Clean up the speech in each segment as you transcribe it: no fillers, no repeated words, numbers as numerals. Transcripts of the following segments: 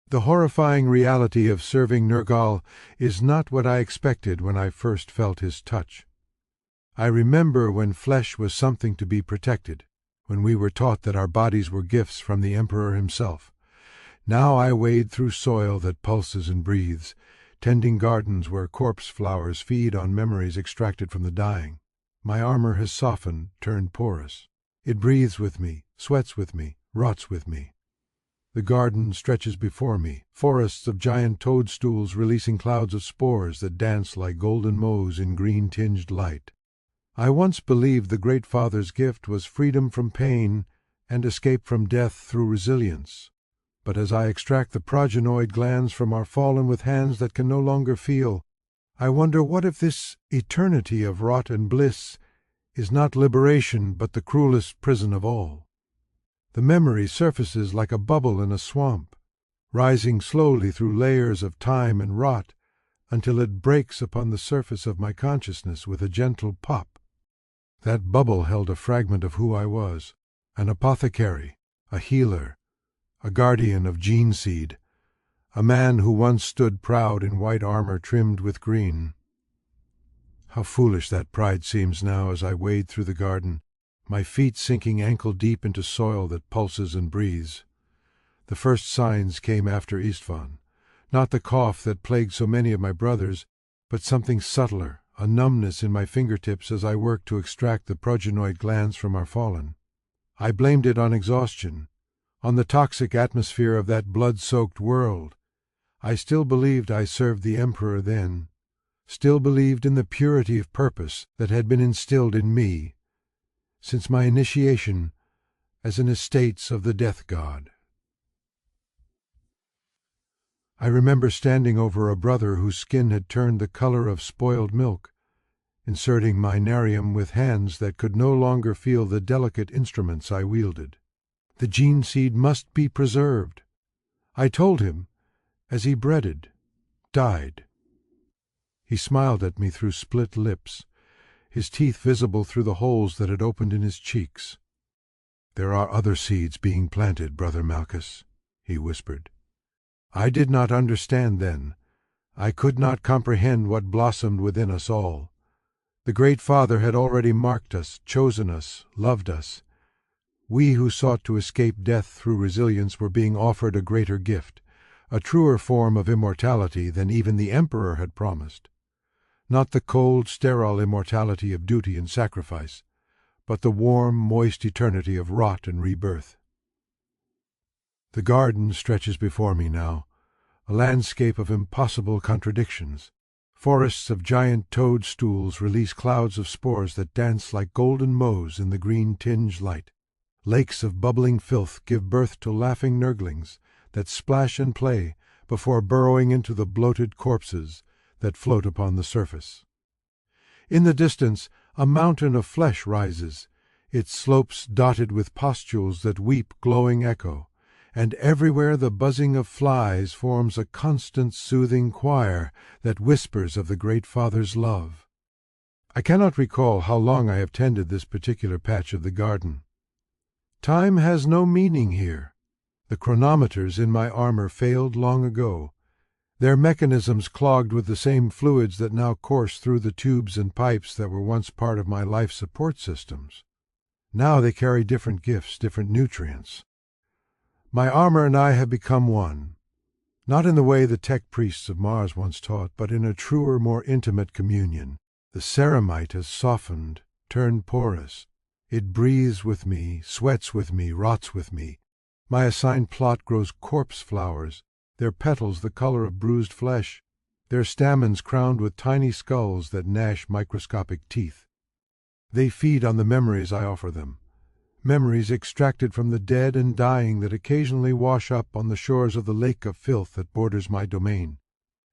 The horrifying reality of serving Nergal is not what I expected when I first felt his touch. I remember when flesh was something to be protected, when we were taught that our bodies were gifts from the Emperor himself. Now I wade through soil that pulses and breathes, tending gardens where corpse flowers feed on memories extracted from the dying. My armor has softened, turned porous. It breathes with me, sweats with me, rots with me. The garden stretches before me, forests of giant toadstools releasing clouds of spores that dance like golden mows in green-tinged light. I once believed the Great Father's gift was freedom from pain and escape from death through resilience. But as I extract the progenoid glands from our fallen with hands that can no longer feel, I wonder what if this eternity of rot and bliss is not liberation but the cruelest prison of all. The memory surfaces like a bubble in a swamp, rising slowly through layers of time and rot until it breaks upon the surface of my consciousness with a gentle pop. That bubble held a fragment of who I was, an apothecary, a healer, a guardian of gene seed, a man who once stood proud in white armor trimmed with green. How foolish that pride seems now as I wade through the garden, my feet sinking ankle-deep into soil that pulses and breathes. The first signs came after Istvan, not the cough that plagued so many of my brothers, but something subtler, a numbness in my fingertips as I worked to extract the progenoid glands from our fallen. I blamed it on exhaustion, on the toxic atmosphere of that blood-soaked world. I still believed I served the Emperor then, still believed in the purity of purpose that had been instilled in me since my initiation as an estates of the death god. I remember standing over a brother whose skin had turned the color of spoiled milk, inserting my narium with hands that could no longer feel the delicate instruments I wielded. The gene seed must be preserved. I told him, as he breaded, died. He smiled at me through split lips, his teeth visible through the holes that had opened in his cheeks. "There are other seeds being planted, Brother Malchus," he whispered. I did not understand then. I could not comprehend what blossomed within us all. The Great Father had already marked us, chosen us, loved us. We who sought to escape death through resilience were being offered a greater gift, a truer form of immortality than even the Emperor had promised. Not the cold, sterile immortality of duty and sacrifice, but the warm, moist eternity of rot and rebirth. The garden stretches before me now, a landscape of impossible contradictions. Forests of giant toadstools release clouds of spores that dance like golden mows in the green-tinged light. Lakes of bubbling filth give birth to laughing nurglings that splash and play before burrowing into the bloated corpses that float upon the surface. In the distance, a mountain of flesh rises, its slopes dotted with pustules that weep glowing echo, and everywhere the buzzing of flies forms a constant soothing choir that whispers of the Great Father's love. I cannot recall how long I have tended this particular patch of the garden. Time has no meaning here. The chronometers in my armor failed long ago, their mechanisms clogged with the same fluids that now course through the tubes and pipes that were once part of my life support systems. Now they carry different gifts, different nutrients. My armor and I have become one, not in the way the tech priests of Mars once taught, but in a truer, more intimate communion. The ceramite has softened, turned porous. It breathes with me, sweats with me, rots with me. My assigned plot grows corpse flowers, their petals the color of bruised flesh, their stamens crowned with tiny skulls that gnash microscopic teeth. They feed on the memories I offer them, memories extracted from the dead and dying that occasionally wash up on the shores of the lake of filth that borders my domain.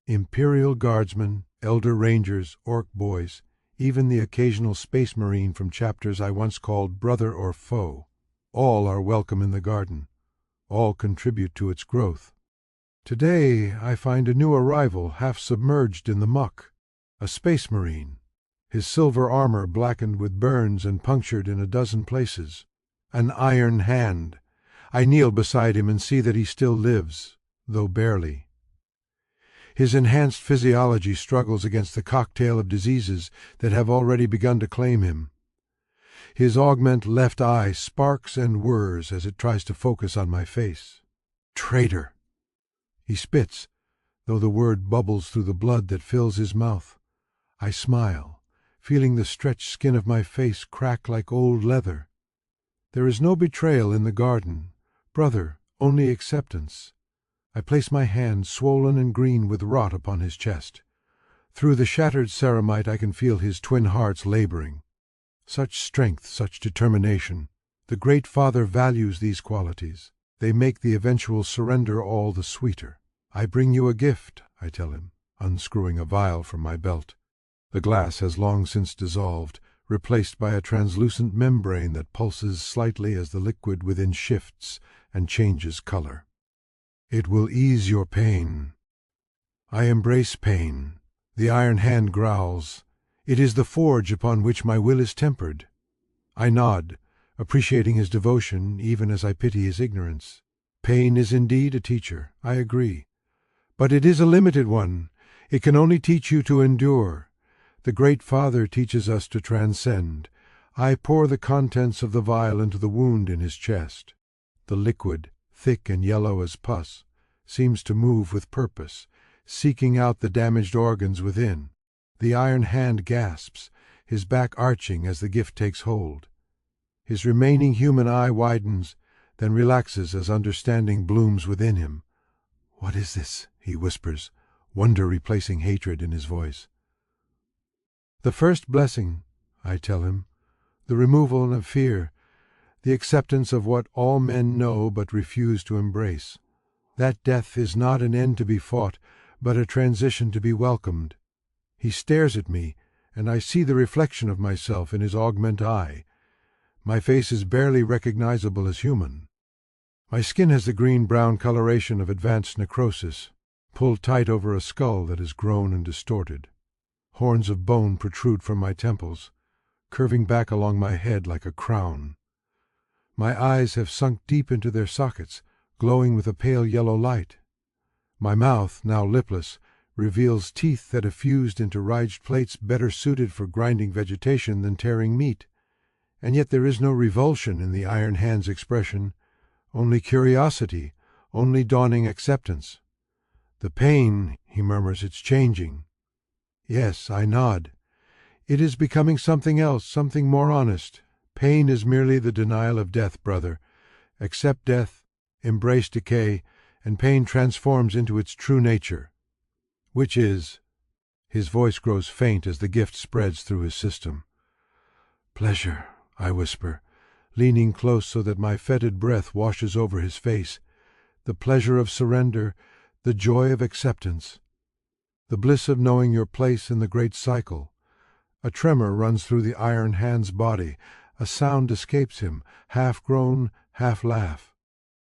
Imperial guardsmen, elder rangers, orc boys, even the occasional space marine from chapters I once called brother or foe, all are welcome in the garden, all contribute to its growth. Today I find a new arrival half submerged in the muck, a space marine, his silver armor blackened with burns and punctured in a dozen places. An iron hand. I kneel beside him and see that he still lives, though barely. His enhanced physiology struggles against the cocktail of diseases that have already begun to claim him. His augment left eye sparks and whirs as it tries to focus on my face. Traitor! He spits, though the word bubbles through the blood that fills his mouth. I smile, feeling the stretched skin of my face crack like old leather. There is no betrayal in the garden, brother, only acceptance. I place my hand, swollen and green with rot, upon his chest. Through the shattered ceramite I can feel his twin hearts laboring. Such strength, such determination. The Great Father values these qualities. They make the eventual surrender all the sweeter. I bring you a gift, I tell him, unscrewing a vial from my belt. The glass has long since dissolved, replaced by a translucent membrane that pulses slightly as the liquid within shifts and changes color. It will ease your pain. I embrace pain. The iron hand growls. It is the forge upon which my will is tempered. I nod, appreciating his devotion even as I pity his ignorance. Pain is indeed a teacher, I agree. But it is a limited one. It can only teach you to endure. The Great Father teaches us to transcend. I pour the contents of the vial into the wound in his chest. The liquid, thick and yellow as pus, seems to move with purpose, seeking out the damaged organs within. The iron hand gasps, his back arching as the gift takes hold. His remaining human eye widens, then relaxes as understanding blooms within him. "What is this?" he whispers, wonder replacing hatred in his voice. "The first blessing," I tell him, "the removal of fear, the acceptance of what all men know but refuse to embrace. That death is not an end to be fought, but a transition to be welcomed." He stares at me, and I see the reflection of myself in his augment eye. My face is barely recognizable as human. My skin has the green-brown coloration of advanced necrosis, pulled tight over a skull that has grown and distorted. Horns of bone protrude from my temples, curving back along my head like a crown. My eyes have sunk deep into their sockets, glowing with a pale yellow light. My mouth, now lipless, reveals teeth that have fused into ridged plates better suited for grinding vegetation than tearing meat. And yet there is no revulsion in the iron hand's expression, only curiosity, only dawning acceptance. "The pain," he murmurs, "it's changing." Yes, I nod. It is becoming something else, something more honest. Pain is merely the denial of death, brother. Accept death, embrace decay, and pain transforms into its true nature. Which is? His voice grows faint as the gift spreads through his system. "Pleasure," I whisper, leaning close so that my fetid breath washes over his face. "The pleasure of surrender, the joy of acceptance. The bliss of knowing your place in the great cycle." A tremor runs through the iron hand's body. A sound escapes him, half groan, half laugh.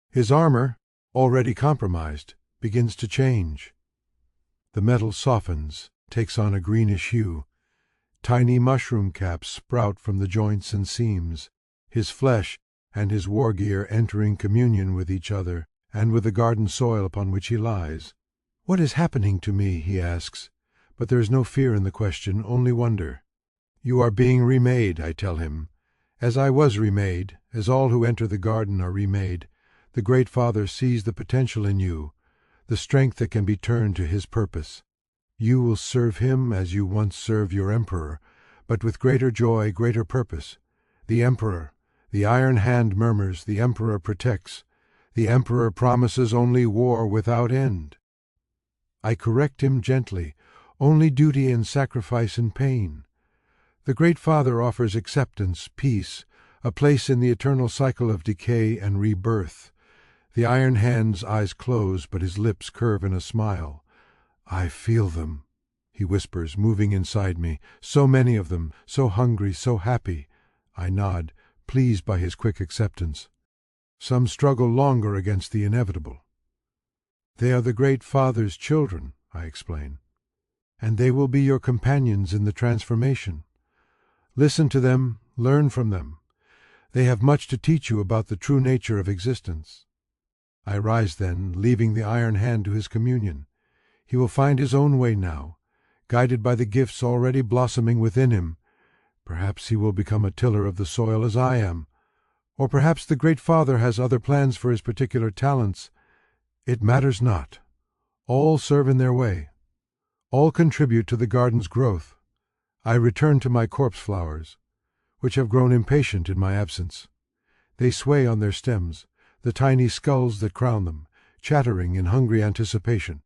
His armor, already compromised, begins to change. The metal softens, takes on a greenish hue. Tiny mushroom caps sprout from the joints and seams. His flesh and his war gear entering communion with each other and with the garden soil upon which he lies. "What is happening to me?" he asks, but there is no fear in the question, only wonder. "You are being remade," I tell him. "As I was remade, as all who enter the garden are remade. The Great Father sees the potential in you, the strength that can be turned to his purpose. You will serve him as you once served your emperor, but with greater joy, greater purpose. The emperor, the iron hand murmurs, the emperor protects. The emperor promises only war without end." I correct him gently, only duty and sacrifice and pain. The Great Father offers acceptance, peace, a place in the eternal cycle of decay and rebirth. The iron hand's eyes close, but his lips curve in a smile. "I feel them," he whispers, moving inside me. "So many of them, so hungry, so happy." I nod, pleased by his quick acceptance. "Some struggle longer against the inevitable." "They are the Great Father's children," I explain, "and they will be your companions in the transformation. Listen to them, learn from them. They have much to teach you about the true nature of existence." I rise then, leaving the iron hand to his communion. He will find his own way now, guided by the gifts already blossoming within him. Perhaps he will become a tiller of the soil as I am. Or perhaps the Great Father has other plans for his particular talents. It matters not. All serve in their way. All contribute to the garden's growth. I return to my corpse flowers, which have grown impatient in my absence. They sway on their stems, the tiny skulls that crown them, chattering in hungry anticipation.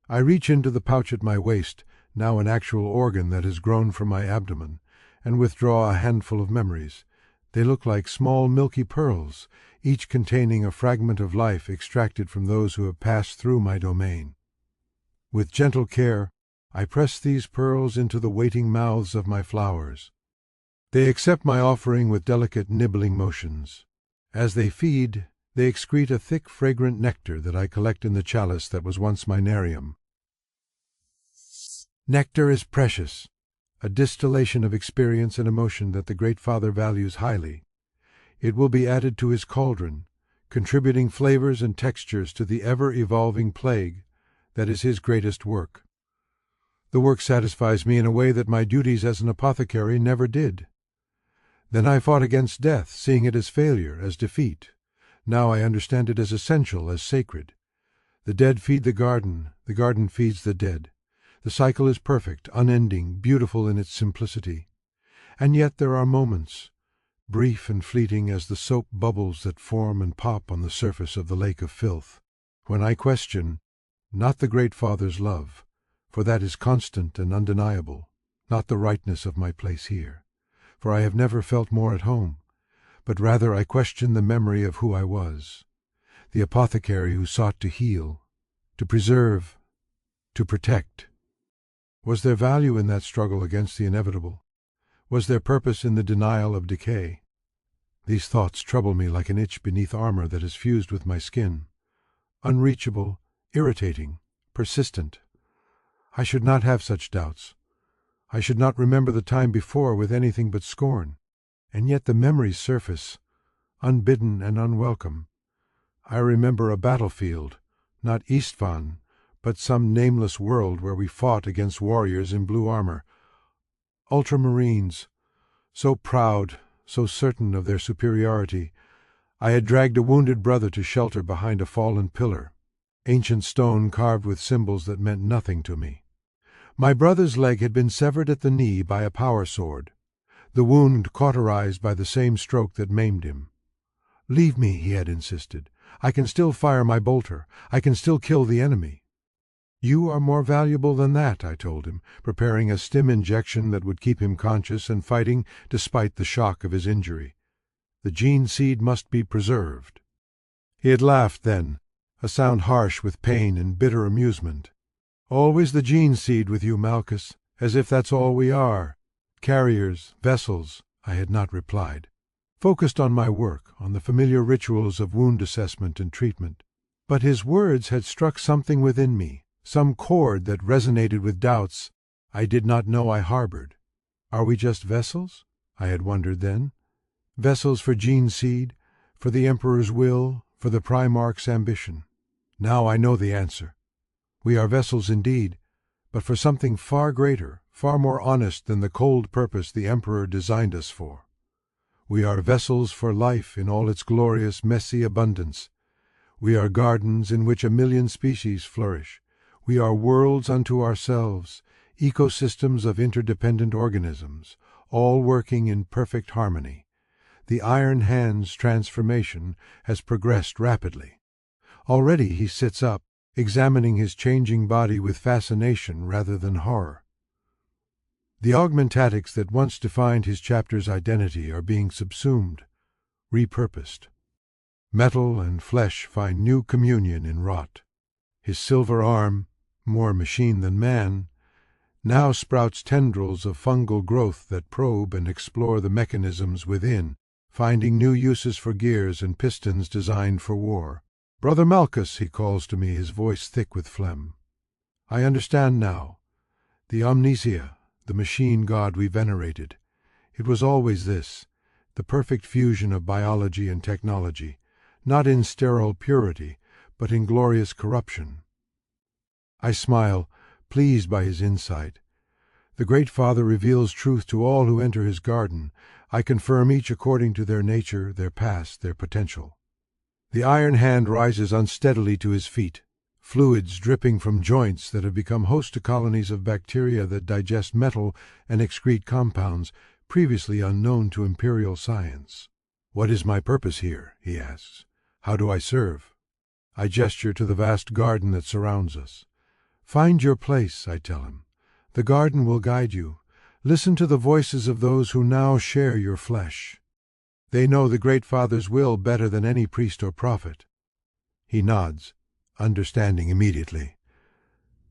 I reach into the pouch at my waist, now an actual organ that has grown from my abdomen, and withdraw a handful of memories. They look like small milky pearls, each containing a fragment of life extracted from those who have passed through my domain. With gentle care, I press these pearls into the waiting mouths of my flowers. They accept my offering with delicate nibbling motions. As they feed, they excrete a thick, fragrant nectar that I collect in the chalice that was once my narium. Nectar is precious, a distillation of experience and emotion that the Great Father values highly. It will be added to his cauldron, contributing flavors and textures to the ever-evolving plague that is his greatest work. The work satisfies me in a way that my duties as an apothecary never did. Then I fought against death, seeing it as failure, as defeat. Now I understand it as essential, as sacred. The dead feed the garden feeds the dead. The cycle is perfect, unending, beautiful in its simplicity. And yet there are moments, brief and fleeting as the soap bubbles that form and pop on the surface of the lake of filth, when I question, not the Great Father's love, for that is constant and undeniable, not the rightness of my place here, for I have never felt more at home, but rather I question the memory of who I was, the apothecary who sought to heal, to preserve, to protect. Was there value in that struggle against the inevitable? Was there purpose in the denial of decay? These thoughts trouble me like an itch beneath armor that is fused with my skin, unreachable, irritating, persistent. I should not have such doubts. I should not remember the time before with anything but scorn. And yet the memories surface, unbidden and unwelcome. I remember a battlefield, not Istvan, but some nameless world where we fought against warriors in blue armor. Ultramarines, so proud, so certain of their superiority. I had dragged a wounded brother to shelter behind a fallen pillar, ancient stone carved with symbols that meant nothing to me. My brother's leg had been severed at the knee by a power sword, the wound cauterized by the same stroke that maimed him. "Leave me," he had insisted. "I can still fire my bolter. I can still kill the enemy." "You are more valuable than that," I told him, preparing a stim injection that would keep him conscious and fighting despite the shock of his injury. The gene seed must be preserved. He had laughed then, a sound harsh with pain and bitter amusement. "Always the gene seed with you, Malchus, as if that's all we are. Carriers, vessels," I had not replied. Focused on my work, on the familiar rituals of wound assessment and treatment. But his words had struck something within me, some chord that resonated with doubts I did not know I harbored. Are we just vessels? I had wondered then. Vessels for gene seed, for the Emperor's will, for the Primarch's ambition. Now I know the answer. We are vessels indeed, but for something far greater, far more honest than the cold purpose the Emperor designed us for. We are vessels for life in all its glorious, messy abundance. We are gardens in which 1,000,000 species flourish. We are worlds unto ourselves, ecosystems of interdependent organisms, all working in perfect harmony. The Iron Hand's transformation has progressed rapidly. Already he sits up, examining his changing body with fascination rather than horror. The augmentatics that once defined his chapter's identity are being subsumed, repurposed. Metal and flesh find new communion in rot. His silver arm, more machine than man, now sprouts tendrils of fungal growth that probe and explore the mechanisms within, finding new uses for gears and pistons designed for war. "Brother Malchus," he calls to me, his voice thick with phlegm. "I understand now. The Omnisia, the machine god we venerated. It was always this, the perfect fusion of biology and technology, not in sterile purity, but in glorious corruption. I smile, pleased by his insight. The Great Father reveals truth to all who enter his garden. I confirm each according to their nature, their past, their potential. The iron hand rises unsteadily to his feet, fluids dripping from joints that have become host to colonies of bacteria that digest metal and excrete compounds previously unknown to imperial science. "What is my purpose here?" he asks. "How do I serve?" I gesture to the vast garden that surrounds us. "Find your place," I tell him. "The garden will guide you. Listen to the voices of those who now share your flesh. They know the Great Father's will better than any priest or prophet." He nods, understanding immediately.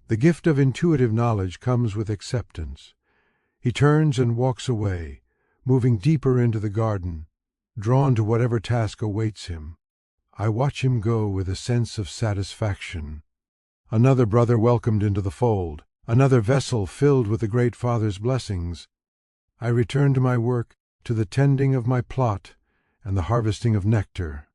The gift of intuitive knowledge comes with acceptance. He turns and walks away, moving deeper into the garden, drawn to whatever task awaits him. I watch him go with a sense of satisfaction. Another brother welcomed into the fold, another vessel filled with the Great Father's blessings. I return to my work, to the tending of my plot and the harvesting of nectar.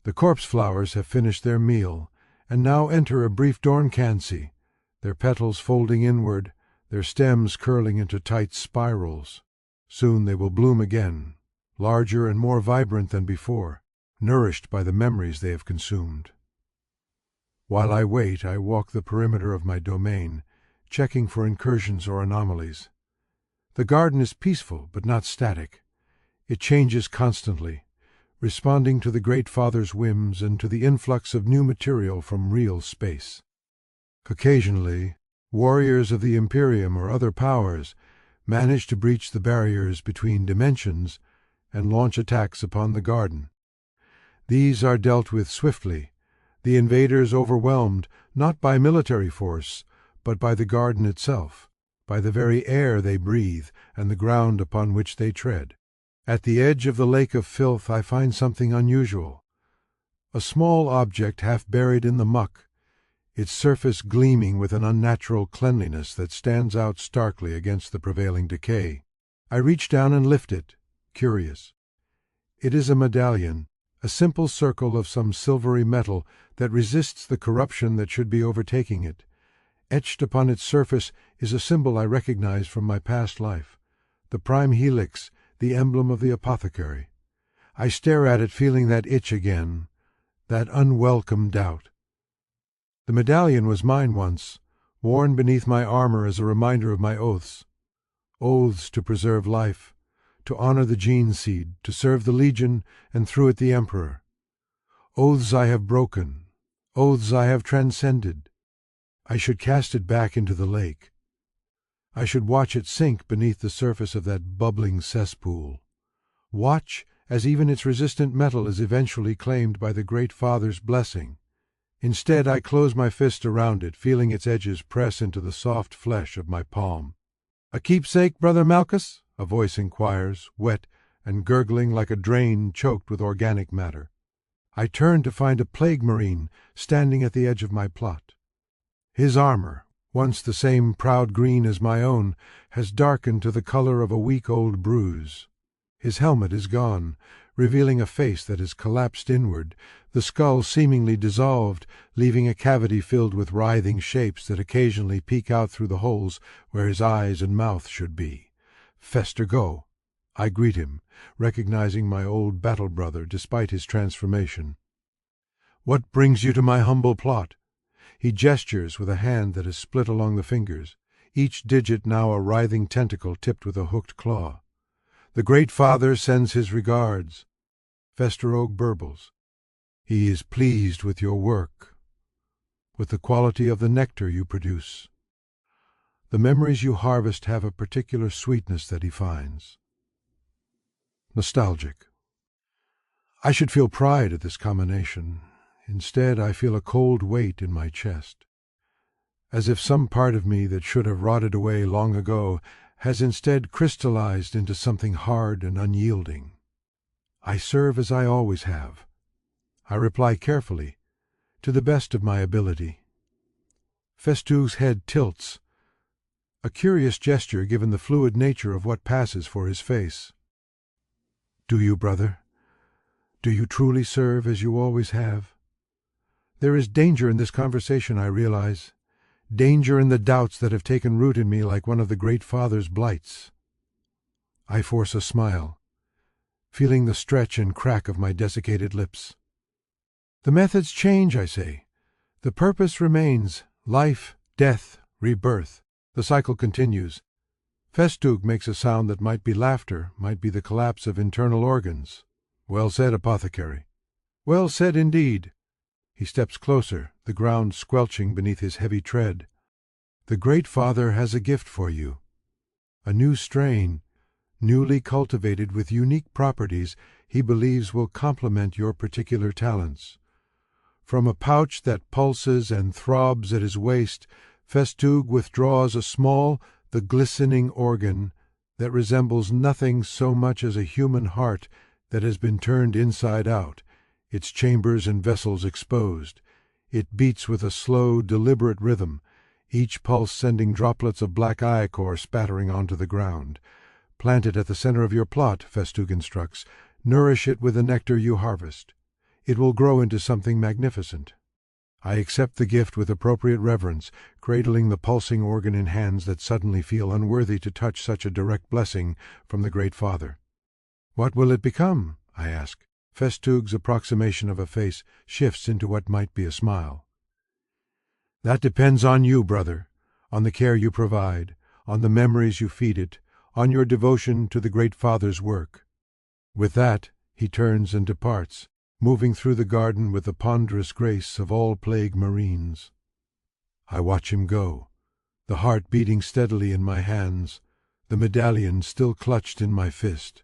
The corpse flowers have finished their meal, and now enter a brief dormancy, their petals folding inward, their stems curling into tight spirals. Soon they will bloom again, larger and more vibrant than before, nourished by the memories they have consumed. While I wait, I walk the perimeter of my domain, checking for incursions or anomalies. The garden is peaceful but not static. It changes constantly, responding to the Great Father's whims and to the influx of new material from real space. Occasionally, warriors of the Imperium or other powers manage to breach the barriers between dimensions and launch attacks upon the garden. These are dealt with swiftly, the invaders overwhelmed not by military force, but by the garden itself, by the very air they breathe and the ground upon which they tread. At the edge of the lake of filth I find something unusual. A small object half buried in the muck, its surface gleaming with an unnatural cleanliness that stands out starkly against the prevailing decay. I reach down and lift it, curious. It is a medallion, a simple circle of some silvery metal that resists the corruption that should be overtaking it. Etched upon its surface is a symbol I recognize from my past life, the prime helix, the emblem of the apothecary. I stare at it, feeling that itch again, that unwelcome doubt. The medallion was mine once, worn beneath my armor as a reminder of my oaths. Oaths to preserve life, to honor the gene seed, to serve the Legion, and through it the Emperor. Oaths I have broken, oaths I have transcended. I should cast it back into the lake. I should watch it sink beneath the surface of that bubbling cesspool. Watch as even its resistant metal is eventually claimed by the Great Father's blessing. Instead, I close my fist around it, feeling its edges press into the soft flesh of my palm. "A keepsake, Brother Malchus?" a voice inquires, wet and gurgling like a drain choked with organic matter. I turn to find a plague marine standing at the edge of my plot. His armor, once the same proud green as my own, has darkened to the color of a week-old bruise. His helmet is gone, revealing a face that has collapsed inward, the skull seemingly dissolved, leaving a cavity filled with writhing shapes that occasionally peek out through the holes where his eyes and mouth should be. "Fester, go!" I greet him, recognizing my old battle brother despite his transformation. "What brings you to my humble plot?" He gestures with a hand that is split along the fingers, each digit now a writhing tentacle tipped with a hooked claw. "The Great Father sends his regards." Fester Oak burbles. "He is pleased with your work, with the quality of the nectar you produce. The memories you harvest have a particular sweetness that he finds." Nostalgic. I should feel pride at this combination. Instead, I feel a cold weight in my chest, as if some part of me that should have rotted away long ago has instead crystallized into something hard and unyielding. I serve as I always have. I reply carefully, to the best of my ability. Festu's head tilts, a curious gesture given the fluid nature of what passes for his face. "Do you, brother? Do you truly serve as you always have?" There is danger in this conversation, I realize. Danger in the doubts that have taken root in me like one of the Great Father's blights. I force a smile, feeling the stretch and crack of my desiccated lips. The methods change, I say. The purpose remains. Life, death, rebirth. The cycle continues. Festug makes a sound that might be laughter, might be the collapse of internal organs. Well said, apothecary. Well said indeed. He steps closer, the ground squelching beneath his heavy tread. The Great Father has a gift for you. A new strain, newly cultivated with unique properties he believes will complement your particular talents. From a pouch that pulses and throbs at his waist, Festug withdraws a small, the glistening organ that resembles nothing so much as a human heart that has been turned inside out, its chambers and vessels exposed. It beats with a slow, deliberate rhythm, each pulse sending droplets of black ichor spattering onto the ground. Plant it at the center of your plot, Festug instructs. Nourish it with the nectar you harvest. It will grow into something magnificent. I accept the gift with appropriate reverence, cradling the pulsing organ in hands that suddenly feel unworthy to touch such a direct blessing from the Great Father. What will it become? I ask. Festug's approximation of a face shifts into what might be a smile. That depends on you, brother, on the care you provide, on the memories you feed it, on your devotion to the Great Father's work. With that, he turns and departs, moving through the garden with the ponderous grace of all plague marines. I watch him go, the heart beating steadily in my hands, the medallion still clutched in my fist.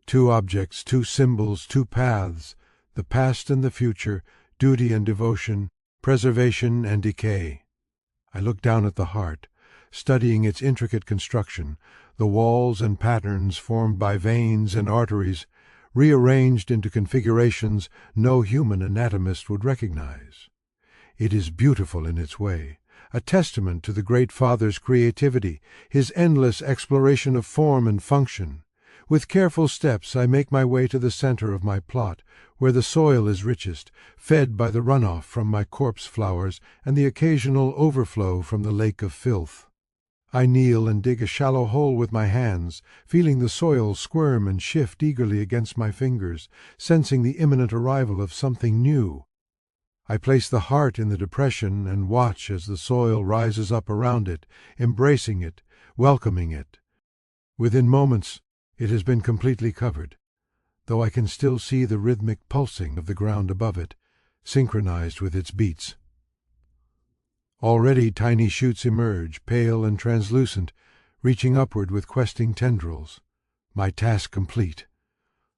Two objects, two symbols, two paths, the past and the future, duty and devotion, preservation and decay. I look down at the heart, studying its intricate construction, the walls and patterns formed by veins and arteries, rearranged into configurations no human anatomist would recognize. It is beautiful in its way, a testament to the Great Father's creativity, his endless exploration of form and function. With careful steps I make my way to the center of my plot, where the soil is richest, fed by the runoff from my corpse flowers and the occasional overflow from the lake of filth. I kneel and dig a shallow hole with my hands, feeling the soil squirm and shift eagerly against my fingers, sensing the imminent arrival of something new. I place the heart in the depression and watch as the soil rises up around it, embracing it, welcoming it. Within moments, it has been completely covered, though I can still see the rhythmic pulsing of the ground above it, synchronized with its beats. Already tiny shoots emerge, pale and translucent, reaching upward with questing tendrils. My task complete.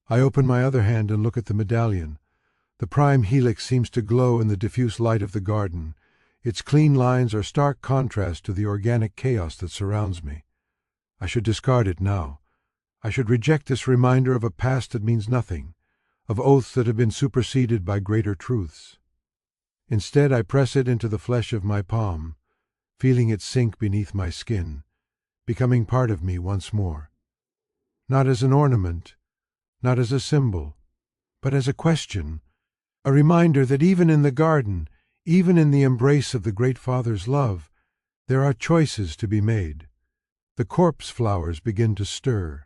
I open my other hand and look at the medallion. The prime helix seems to glow in the diffuse light of the garden. Its clean lines are stark contrast to the organic chaos that surrounds me. I should discard it now. I should reject this reminder of a past that means nothing, of oaths that have been superseded by greater truths. Instead, I press it into the flesh of my palm, feeling it sink beneath my skin, becoming part of me once more. Not as an ornament, not as a symbol, but as a question, a reminder that even in the garden, even in the embrace of the Great Father's love, there are choices to be made. The corpse flowers begin to stir,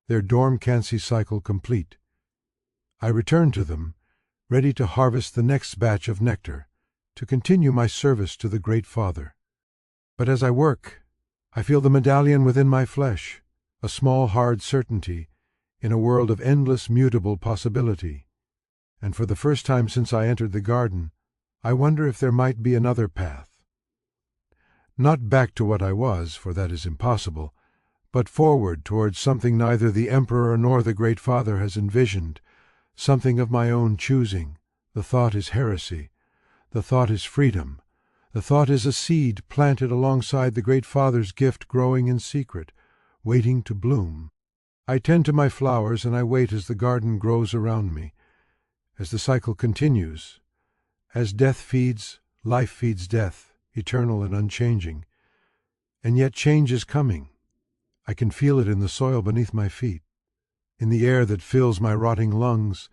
their dormancy cycle complete. I return to them, ready to harvest the next batch of nectar, to continue my service to the Great Father. But as I work, I feel the medallion within my flesh, a small hard certainty, in a world of endless mutable possibility. And for the first time since I entered the garden, I wonder if there might be another path. Not back to what I was, for that is impossible, but forward towards something neither the Emperor nor the Great Father has envisioned, something of my own choosing. The thought is heresy. The thought is freedom. The thought is a seed planted alongside the Great Father's gift growing in secret, waiting to bloom. I tend to my flowers and I wait as the garden grows around me, as the cycle continues. As death feeds, life feeds death, eternal and unchanging. And yet change is coming. I can feel it in the soil beneath my feet, in the air that fills my rotting lungs,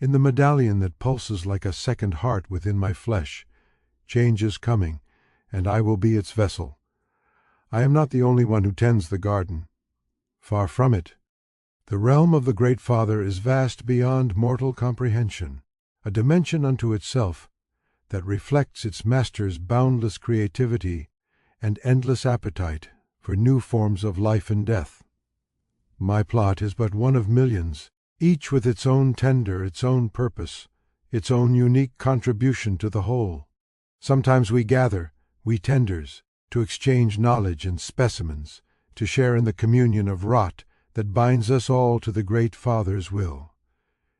In the medallion that pulses like a second heart within my flesh, change is coming, and I will be its vessel. I am not the only one who tends the garden. Far from it. The realm of the Great Father is vast beyond mortal comprehension, a dimension unto itself that reflects its master's boundless creativity and endless appetite for new forms of life and death. My plot is but one of millions, each with its own tender, its own purpose, its own unique contribution to the whole. Sometimes we gather, we tenders, to exchange knowledge and specimens, to share in the communion of rot that binds us all to the Great Father's will.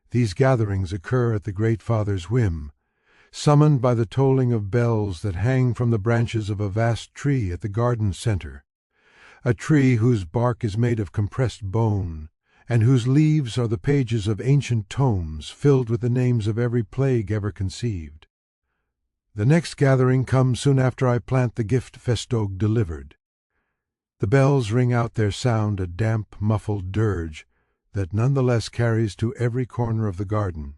These gatherings occur at the Great Father's whim, summoned by the tolling of bells that hang from the branches of a vast tree at the garden center, a tree whose bark is made of compressed bone, and whose leaves are the pages of ancient tomes filled with the names of every plague ever conceived. The next gathering comes soon after I plant the gift Festogue delivered. The bells ring out their sound, a damp, muffled dirge that none the less carries to every corner of the garden.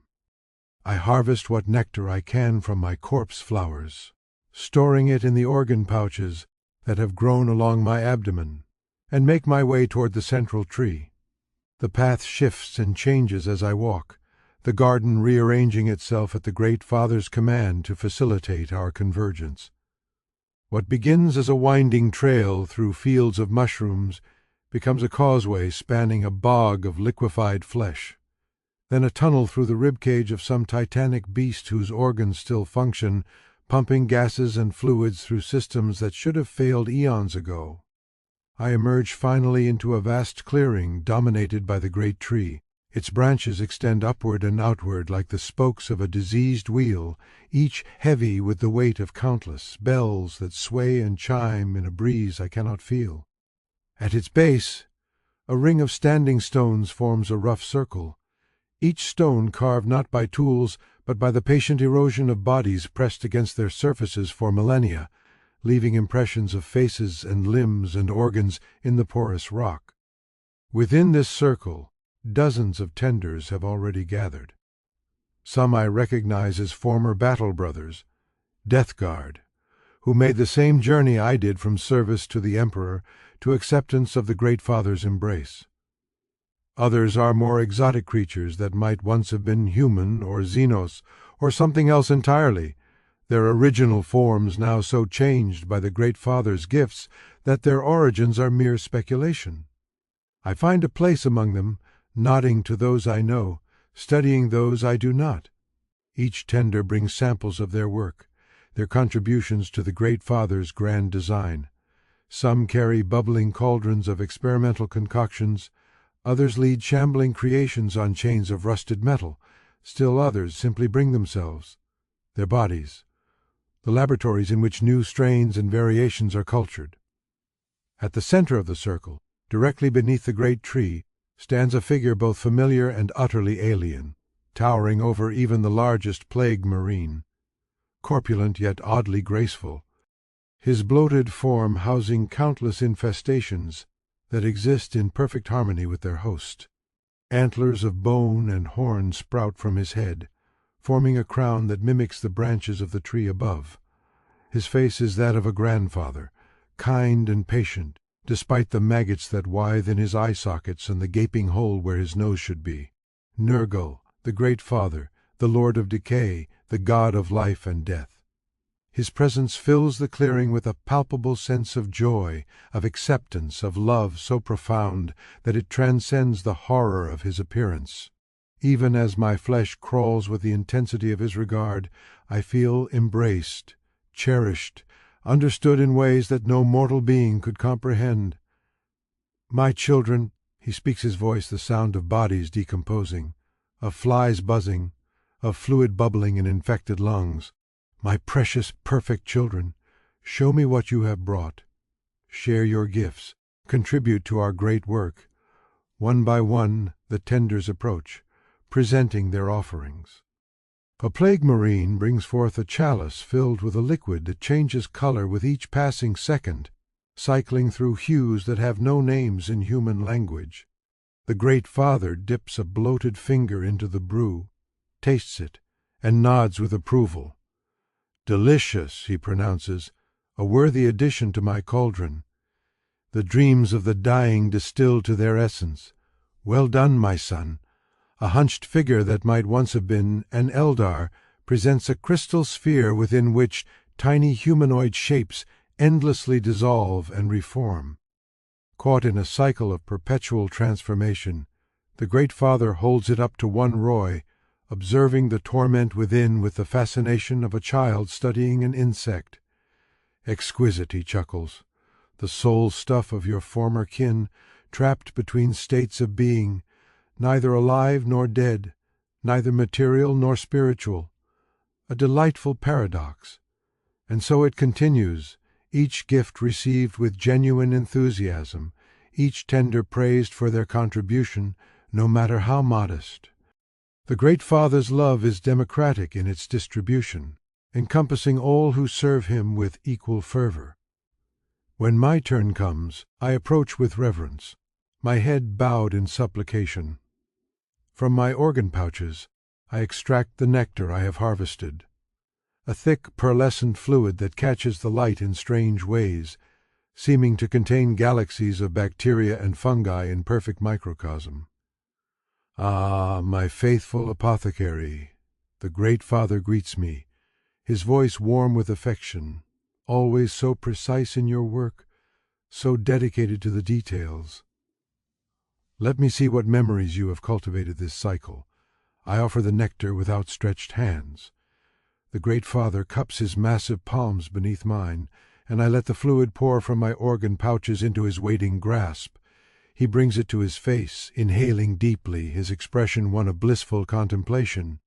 I harvest what nectar I can from my corpse flowers, storing it in the organ pouches that have grown along my abdomen, and make my way toward the central tree. The path shifts and changes as I walk, the garden rearranging itself at the Great Father's command to facilitate our convergence. What begins as a winding trail through fields of mushrooms becomes a causeway spanning a bog of liquefied flesh, then a tunnel through the ribcage of some titanic beast whose organs still function, pumping gases and fluids through systems that should have failed eons ago. I emerge finally into a vast clearing dominated by the great tree. Its branches extend upward and outward like the spokes of a diseased wheel, each heavy with the weight of countless bells that sway and chime in a breeze I cannot feel. At its base, a ring of standing stones forms a rough circle, each stone carved not by tools but by the patient erosion of bodies pressed against their surfaces for millennia, leaving impressions of faces and limbs and organs in the porous rock. Within this circle, dozens of tenders have already gathered. Some I recognize as former battle brothers, Death Guard, who made the same journey I did from service to the Emperor to acceptance of the Great Father's embrace. Others are more exotic creatures that might once have been human or xenos or something else entirely, their original forms now so changed by the Great Father's gifts that their origins are mere speculation. I find a place among them, nodding to those I know, studying those I do not. Each tender brings samples of their work, their contributions to the Great Father's grand design. Some carry bubbling cauldrons of experimental concoctions, others lead shambling creations on chains of rusted metal, still others simply bring themselves, their bodies, the laboratories in which new strains and variations are cultured. At the center of the circle, directly beneath the great tree, stands a figure both familiar and utterly alien, towering over even the largest plague marine. Corpulent yet oddly graceful, his bloated form housing countless infestations that exist in perfect harmony with their host. Antlers of bone and horn sprout from his head, forming a crown that mimics the branches of the tree above. His face is that of a grandfather, kind and patient, despite the maggots that writhe in his eye sockets and the gaping hole where his nose should be. Nergal, the Great Father, the Lord of Decay, the God of life and death. His presence fills the clearing with a palpable sense of joy, of acceptance, of love so profound that it transcends the horror of his appearance. Even as my flesh crawls with the intensity of his regard, I feel embraced, cherished, understood in ways that no mortal being could comprehend. My children, he speaks, his voice the sound of bodies decomposing, of flies buzzing, of fluid bubbling in infected lungs. My precious, perfect children, show me what you have brought. Share your gifts, contribute to our great work. One by one the tenders approach, presenting their offerings. A plague marine brings forth a chalice filled with a liquid that changes color with each passing second, cycling through hues that have no names in human language. The Great Father dips a bloated finger into the brew, tastes it, and nods with approval. "Delicious," he pronounces, "a worthy addition to my cauldron. The dreams of the dying distilled to their essence. Well done, my son. A hunched figure that might once have been an Eldar presents a crystal sphere within which tiny humanoid shapes endlessly dissolve and reform." Caught in a cycle of perpetual transformation, the Great Father holds it up to one Roy, observing the torment within with the fascination of a child studying an insect. "Exquisite," he chuckles, "the soul stuff of your former kin, trapped between states of being, neither alive nor dead, neither material nor spiritual. A delightful paradox. And so it continues, each gift received with genuine enthusiasm, each tender praised for their contribution, no matter how modest. The Great Father's love is democratic in its distribution, encompassing all who serve him with equal fervor. When my turn comes, I approach with reverence, my head bowed in supplication. From my organ pouches, I extract the nectar I have harvested, a thick pearlescent fluid that catches the light in strange ways, seeming to contain galaxies of bacteria and fungi in perfect microcosm. "Ah, my faithful apothecary," the Great Father greets me, his voice warm with affection, "always so precise in your work, so dedicated to the details. Let me see what memories you have cultivated this cycle." I offer the nectar with outstretched hands. The Great Father cups his massive palms beneath mine, and I let the fluid pour from my organ pouches into his waiting grasp. He brings it to his face, inhaling deeply, his expression one of blissful contemplation.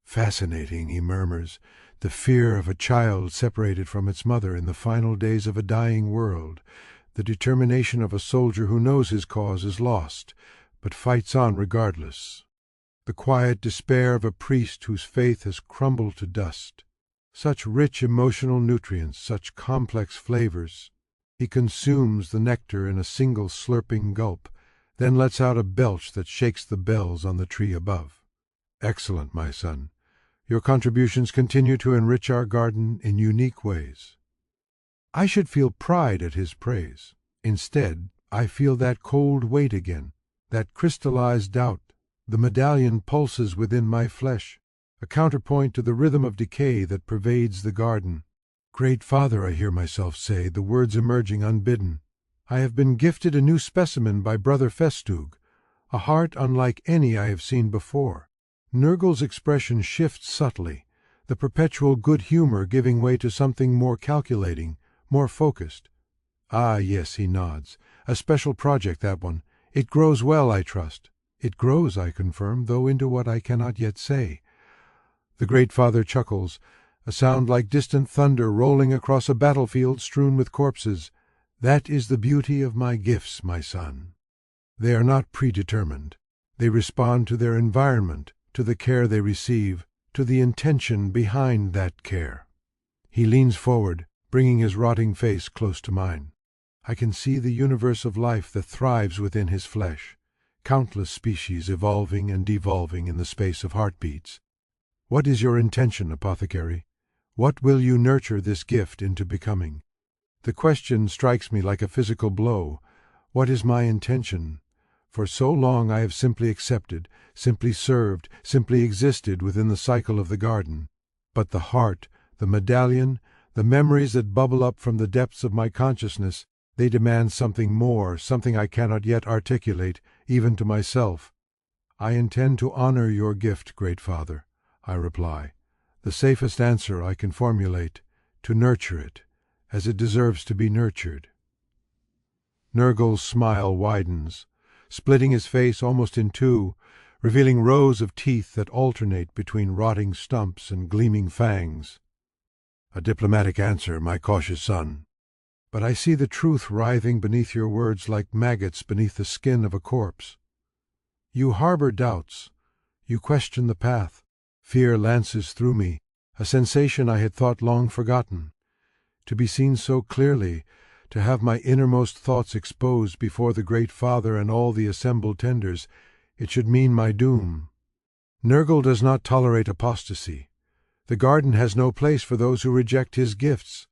"Fascinating," he murmurs, "the fear of a child separated from its mother in the final days of a dying world, the determination of a soldier who knows his cause is lost, but fights on regardless. The quiet despair of a priest whose faith has crumbled to dust. Such rich emotional nutrients, such complex flavors." He consumes the nectar in a single slurping gulp, then lets out a belch that shakes the bells on the tree above. "Excellent, my son. Your contributions continue to enrich our garden in unique ways." I should feel pride at his praise. Instead, I feel that cold weight again, that crystallized doubt. The medallion pulses within my flesh, a counterpoint to the rhythm of decay that pervades the garden. "Great Father," I hear myself say, the words emerging unbidden, "I have been gifted a new specimen by Brother Festug, a heart unlike any I have seen before." Nurgle's expression shifts subtly, the perpetual good humor giving way to something more calculating, more focused. "Ah, yes," he nods, "a special project, that one. It grows well, I trust." "It grows," I confirm, though into what I cannot yet say. The Great Father chuckles, a sound like distant thunder rolling across a battlefield strewn with corpses. "That is the beauty of my gifts, my son. They are not predetermined. They respond to their environment, to the care they receive, to the intention behind that care." He leans forward, bringing his rotting face close to mine. I can see the universe of life that thrives within his flesh, countless species evolving and devolving in the space of heartbeats. "What is your intention, apothecary? What will you nurture this gift into becoming?" The question strikes me like a physical blow. What is my intention? For so long I have simply accepted, simply served, simply existed within the cycle of the garden. But the heart, the medallion, the memories that bubble up from the depths of my consciousness, they demand something more, something I cannot yet articulate, even to myself. "I intend to honor your gift, Great Father," I reply. "The safest answer I can formulate, to nurture it, as it deserves to be nurtured." Nurgle's smile widens, splitting his face almost in two, revealing rows of teeth that alternate between rotting stumps and gleaming fangs. "A diplomatic answer, my cautious son. But I see the truth writhing beneath your words like maggots beneath the skin of a corpse. You harbor doubts. You question the path. Fear lances through me, a sensation I had thought long forgotten. To be seen so clearly, to have my innermost thoughts exposed before the Great Father and all the assembled tenders, it should mean my doom. Nurgle does not tolerate apostasy. The garden has no place for those who reject his gifts.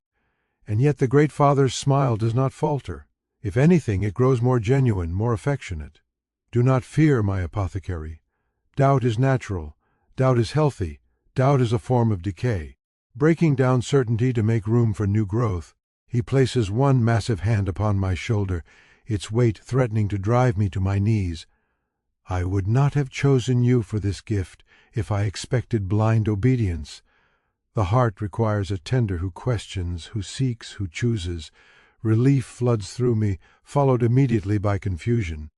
And yet the Great Father's smile does not falter. If anything, it grows more genuine, more affectionate. Do not fear, my apothecary. Doubt is natural. Doubt is healthy. Doubt is a form of decay. Breaking down certainty to make room for new growth, he places one massive hand upon my shoulder, its weight threatening to drive me to my knees. I would not have chosen you for this gift if I expected blind obedience. The heart requires a tender who questions, who seeks, who chooses. Relief floods through me, followed immediately by confusion.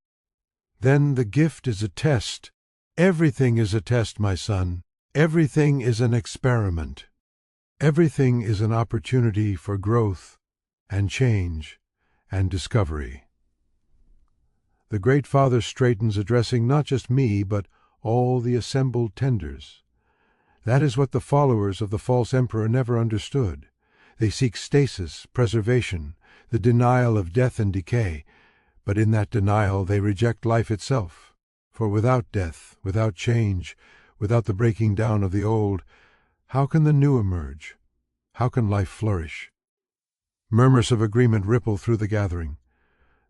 Then the gift is a test. Everything is a test, my son. Everything is an experiment. Everything is an opportunity for growth and change and discovery. The Great Father straightens, addressing not just me, but all the assembled tenders. That is what the followers of the false emperor never understood. They seek stasis, preservation, the denial of death and decay, but in that denial they reject life itself. For without death, without change, without the breaking down of the old, how can the new emerge? How can life flourish? Murmurs of agreement ripple through the gathering.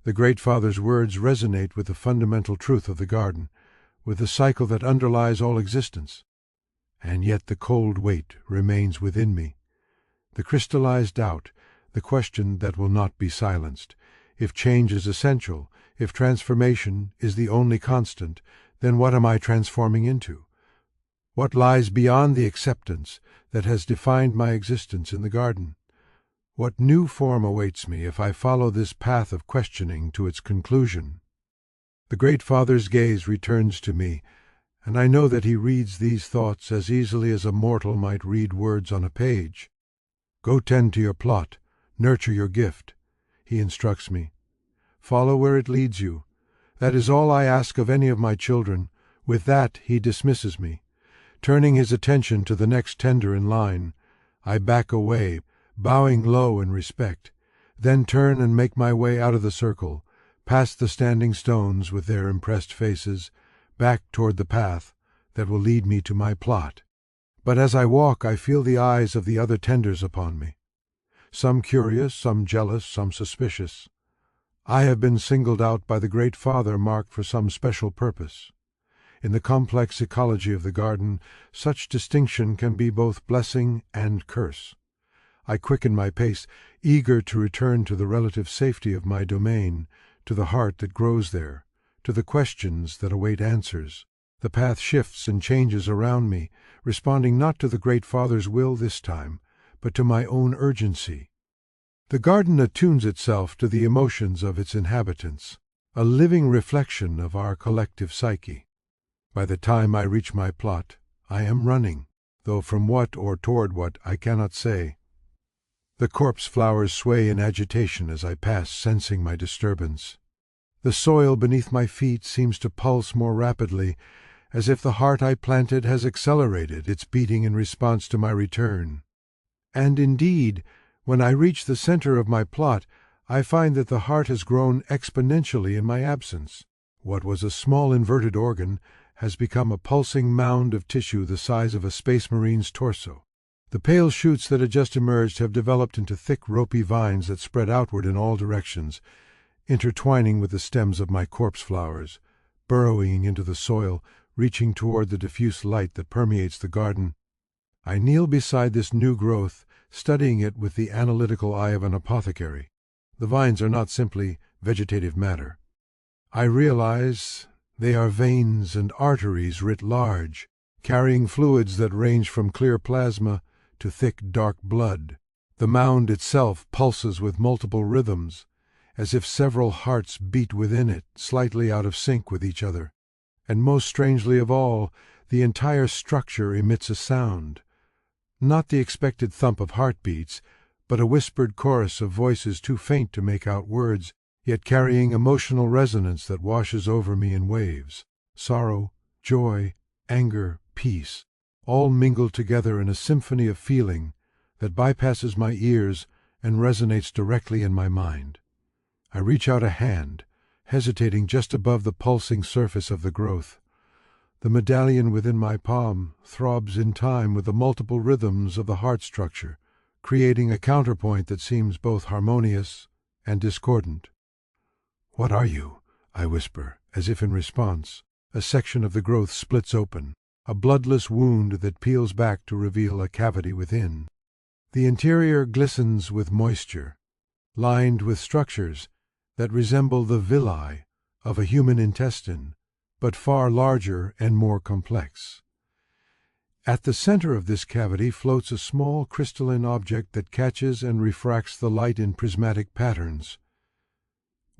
The Great Father's words resonate with the fundamental truth of the garden, with the cycle that underlies all existence. And yet the cold weight remains within me. The crystallized doubt, the question that will not be silenced. If change is essential, if transformation is the only constant, then what am I transforming into? What lies beyond the acceptance that has defined my existence in the garden? What new form awaits me if I follow this path of questioning to its conclusion? The Great Father's gaze returns to me, and I know that he reads these thoughts as easily as a mortal might read words on a page. Go tend to your plot, nurture your gift, he instructs me. Follow where it leads you. That is all I ask of any of my children. With that he dismisses me. Turning his attention to the next tender in line, I back away, bowing low in respect, then turn and make my way out of the circle, past the standing stones with their impressed faces, back toward the path that will lead me to my plot. But as I walk, I feel the eyes of the other tenders upon me. Some curious, some jealous, some suspicious. I have been singled out by the Great Father, marked for some special purpose. In the complex ecology of the garden, such distinction can be both blessing and curse. I quicken my pace, eager to return to the relative safety of my domain, to the heart that grows there, to the questions that await answers. The path shifts and changes around me, responding not to the Great Father's will this time, but to my own urgency. The garden attunes itself to the emotions of its inhabitants, a living reflection of our collective psyche. By the time I reach my plot, I am running, though from what or toward what I cannot say. The corpse flowers sway in agitation as I pass, sensing my disturbance. The soil beneath my feet seems to pulse more rapidly, as if the heart I planted has accelerated its beating in response to my return. And indeed, when I reach the center of my plot, I find that the heart has grown exponentially in my absence. What was a small inverted organ has become a pulsing mound of tissue the size of a space marine's torso. The pale shoots that had just emerged have developed into thick, ropey vines that spread outward in all directions, intertwining with the stems of my corpse flowers, burrowing into the soil, reaching toward the diffuse light that permeates the garden. I kneel beside this new growth, studying it with the analytical eye of an apothecary. The vines are not simply vegetative matter. I realize they are veins and arteries writ large, carrying fluids that range from clear plasma to thick, dark blood. The mound itself pulses with multiple rhythms, as if several hearts beat within it, slightly out of sync with each other. And most strangely of all, the entire structure emits a sound. Not the expected thump of heartbeats, but a whispered chorus of voices too faint to make out words, yet carrying emotional resonance that washes over me in waves. Sorrow, joy, anger, peace, all mingled together in a symphony of feeling that bypasses my ears and resonates directly in my mind. I reach out a hand, hesitating just above the pulsing surface of the growth. The medallion within my palm throbs in time with the multiple rhythms of the heart structure, creating a counterpoint that seems both harmonious and discordant. "What are you?" I whisper, as if in response. A section of the growth splits open, a bloodless wound that peels back to reveal a cavity within. The interior glistens with moisture, lined with structures that resemble the villi of a human intestine, but far larger and more complex. At the center of this cavity floats a small crystalline object that catches and refracts the light in prismatic patterns.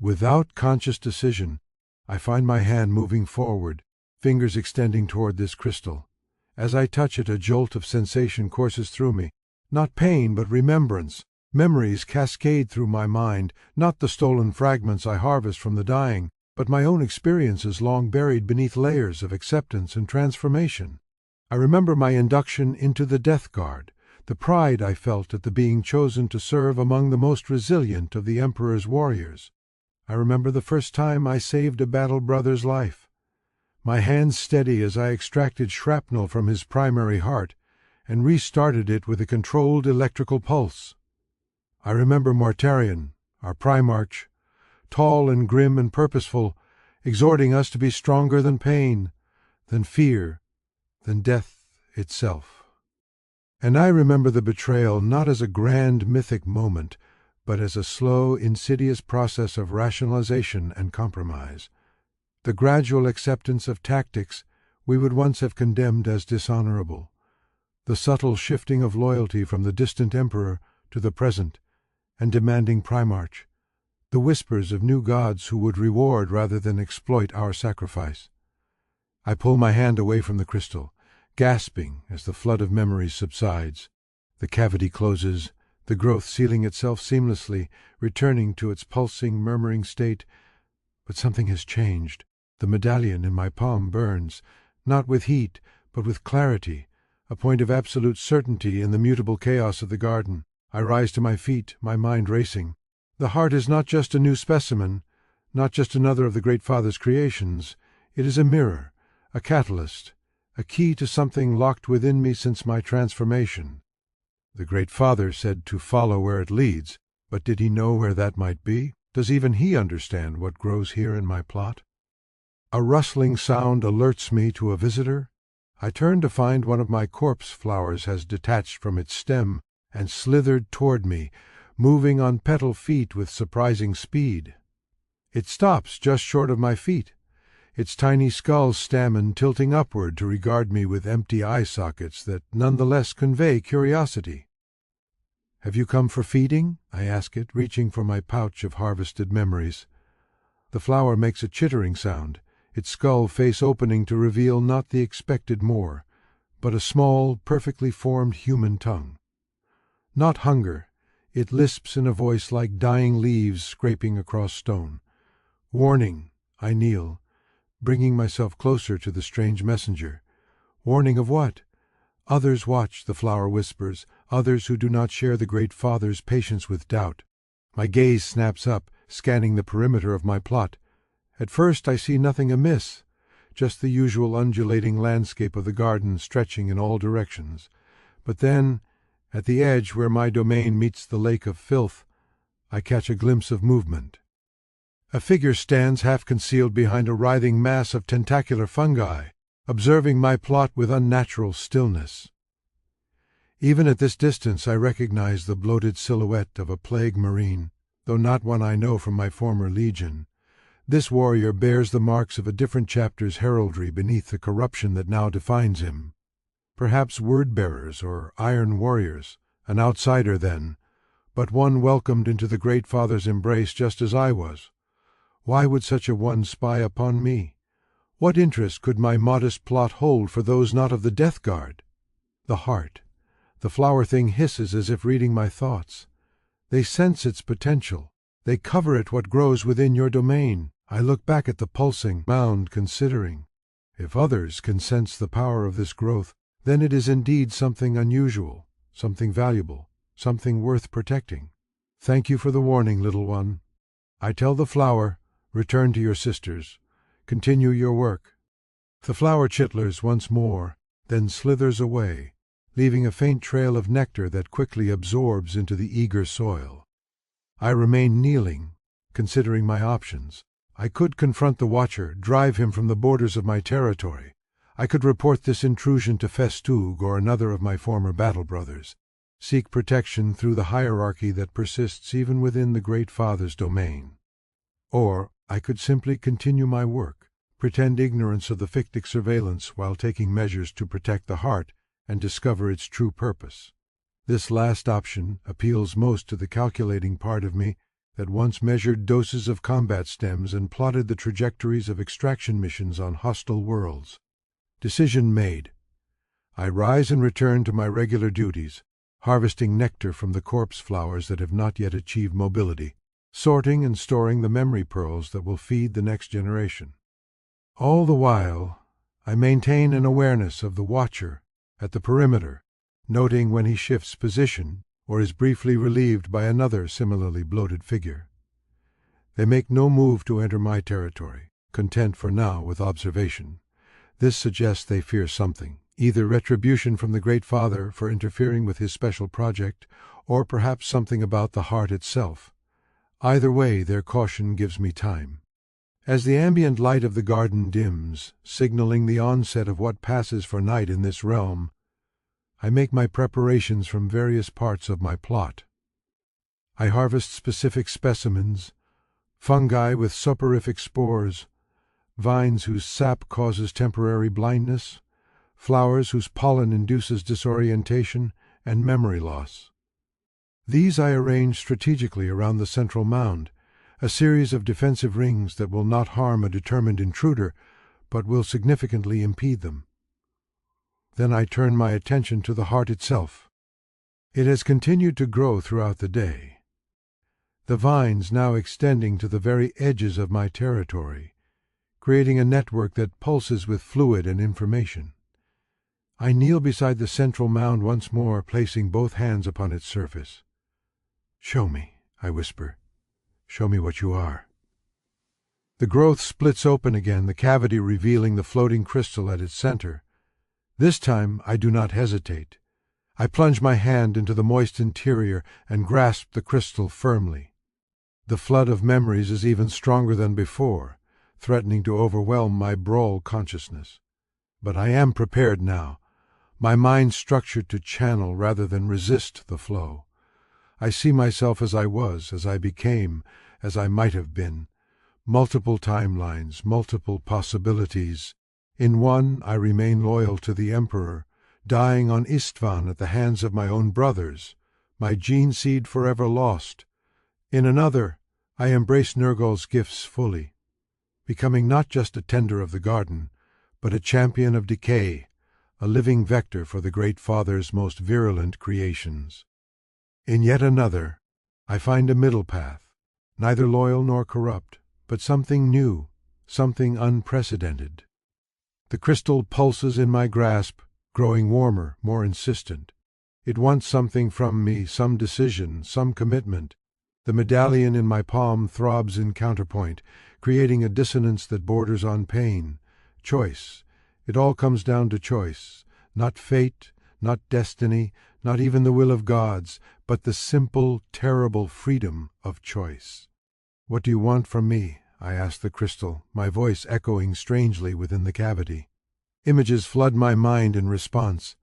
Without conscious decision, I find my hand moving forward, fingers extending toward this crystal. As I touch it, a jolt of sensation courses through me. Not pain, but remembrance. Memories cascade through my mind, not the stolen fragments I harvest from the dying, but my own experiences long buried beneath layers of acceptance and transformation. I remember my induction into the Death Guard, the pride I felt at the being chosen to serve among the most resilient of the Emperor's warriors. I remember the first time I saved a battle brother's life, my hands steady as I extracted shrapnel from his primary heart and restarted it with a controlled electrical pulse. I remember Mortarion, our Primarch, tall and grim and purposeful, exhorting us to be stronger than pain, than fear, than death itself. And I remember the betrayal not as a grand mythic moment, but as a slow, insidious process of rationalization and compromise. The gradual acceptance of tactics we would once have condemned as dishonorable. The subtle shifting of loyalty from the distant Emperor to the present and demanding Primarch. The whispers of new gods who would reward rather than exploit our sacrifice. I pull my hand away from the crystal, gasping as the flood of memories subsides. The cavity closes, the growth sealing itself seamlessly, returning to its pulsing, murmuring state. But something has changed. The medallion in my palm burns, not with heat, but with clarity, a point of absolute certainty in the mutable chaos of the garden. I rise to my feet, my mind racing. The heart is not just a new specimen, not just another of the Great Father's creations. It is a mirror, a catalyst, a key to something locked within me since my transformation. The Great Father said to follow where it leads, but did he know where that might be? Does even he understand what grows here in my plot? A rustling sound alerts me to a visitor. I turn to find one of my corpse flowers has detached from its stem and slithered toward me, moving on petal feet with surprising speed. It stops just short of my feet, its tiny skull stamen tilting upward to regard me with empty eye sockets that nonetheless convey curiosity. "Have you come for feeding?" I ask it, reaching for my pouch of harvested memories. The flower makes a chittering sound, its skull face opening to reveal not the expected more, but a small, perfectly formed human tongue. Not hunger, it lisps in a voice like dying leaves scraping across stone. "Warning," I kneel, bringing myself closer to the strange messenger. "Warning of what?" "Others watch," the flower whispers, "others who do not share the Great Father's patience with doubt." My gaze snaps up, scanning the perimeter of my plot. At first I see nothing amiss, just the usual undulating landscape of the garden stretching in all directions. But then, at the edge where my domain meets the lake of filth, I catch a glimpse of movement. A figure stands half concealed behind a writhing mass of tentacular fungi, observing my plot with unnatural stillness. Even at this distance I recognize the bloated silhouette of a plague marine, though not one I know from my former legion. This warrior bears the marks of a different chapter's heraldry beneath the corruption that now defines him. Perhaps word-bearers or iron warriors, an outsider then, but one welcomed into the Great Father's embrace just as I was. Why would such a one spy upon me? What interest could my modest plot hold for those not of the Death Guard? The heart. The flower thing hisses as if reading my thoughts. They sense its potential. They cover it what grows within your domain. I look back at the pulsing mound, considering. If others can sense the power of this growth, then it is indeed something unusual, something valuable, something worth protecting. Thank you for the warning, little one. I tell the flower, return to your sisters. Continue your work. The flower chitlers once more, then slithers away, leaving a faint trail of nectar that quickly absorbs into the eager soil. I remain kneeling, considering my options. I could confront the Watcher, drive him from the borders of my territory. I could report this intrusion to Festoog or another of my former battle brothers, seek protection through the hierarchy that persists even within the Great Father's domain. Or I could simply continue my work, pretend ignorance of the fictic surveillance while taking measures to protect the heart and discover its true purpose. This last option appeals most to the calculating part of me that once measured doses of combat stems and plotted the trajectories of extraction missions on hostile worlds. Decision made. I rise and return to my regular duties, harvesting nectar from the corpse flowers that have not yet achieved mobility, sorting and storing the memory pearls that will feed the next generation. All the while, I maintain an awareness of the Watcher at the perimeter, noting when he shifts position or is briefly relieved by another similarly bloated figure. They make no move to enter my territory, content for now with observation. This suggests they fear something, either retribution from the Great Father for interfering with his special project, or perhaps something about the heart itself. Either way, their caution gives me time. As the ambient light of the garden dims, signaling the onset of what passes for night in this realm, I make my preparations from various parts of my plot. I harvest specific specimens, fungi with soporific spores, vines whose sap causes temporary blindness, flowers whose pollen induces disorientation and memory loss. These I arrange strategically around the central mound, a series of defensive rings that will not harm a determined intruder, but will significantly impede them. Then I turn my attention to the heart itself. It has continued to grow throughout the day, the vines now extending to the very edges of my territory, creating a network that pulses with fluid and information. I kneel beside the central mound once more, placing both hands upon its surface. "Show me," I whisper. "Show me what you are." The growth splits open again, the cavity revealing the floating crystal at its center. This time I do not hesitate. I plunge my hand into the moist interior and grasp the crystal firmly. The flood of memories is even stronger than before, threatening to overwhelm my brawl consciousness. But I am prepared now, my mind structured to channel rather than resist the flow. I see myself as I was, as I became, as I might have been. Multiple timelines, multiple possibilities. In one, I remain loyal to the Emperor, dying on Istvan at the hands of my own brothers, my gene seed forever lost. In another, I embrace Nurgle's gifts fully, becoming not just a tender of the garden, but a champion of decay, a living vector for the Great Father's most virulent creations. In yet another, I find a middle path, neither loyal nor corrupt, but something new, something unprecedented. The crystal pulses in my grasp, growing warmer, more insistent. It wants something from me, some decision, some commitment. The medallion in my palm throbs in counterpoint, creating a dissonance that borders on pain. Choice. It all comes down to choice. Not fate, not destiny, not even the will of gods, but the simple, terrible freedom of choice. "What do you want from me?" I ask the crystal, my voice echoing strangely within the cavity. Images flood my mind in response.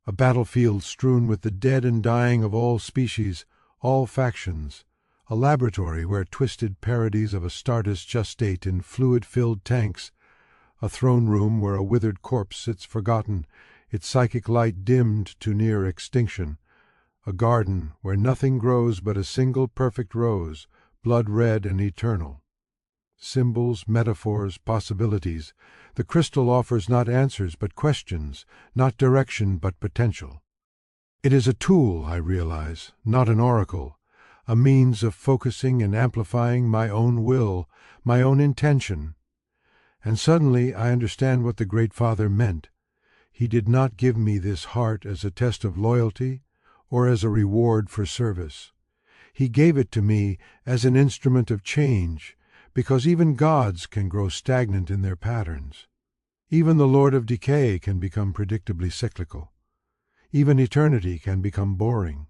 A battlefield strewn with the dead and dying of all species, all factions. A laboratory where twisted parodies of Astartes gestate in fluid-filled tanks. A throne room where a withered corpse sits forgotten, its psychic light dimmed to near extinction. A garden where nothing grows but a single perfect rose, blood-red and eternal. Symbols, metaphors, possibilities. The crystal offers not answers but questions, not direction but potential. It is a tool, I realize, not an oracle, a means of focusing and amplifying my own will, my own intention. And suddenly I understand what the Great Father meant. He did not give me this heart as a test of loyalty or as a reward for service. He gave it to me as an instrument of change, because even gods can grow stagnant in their patterns. Even the Lord of Decay can become predictably cyclical. Even eternity can become boring.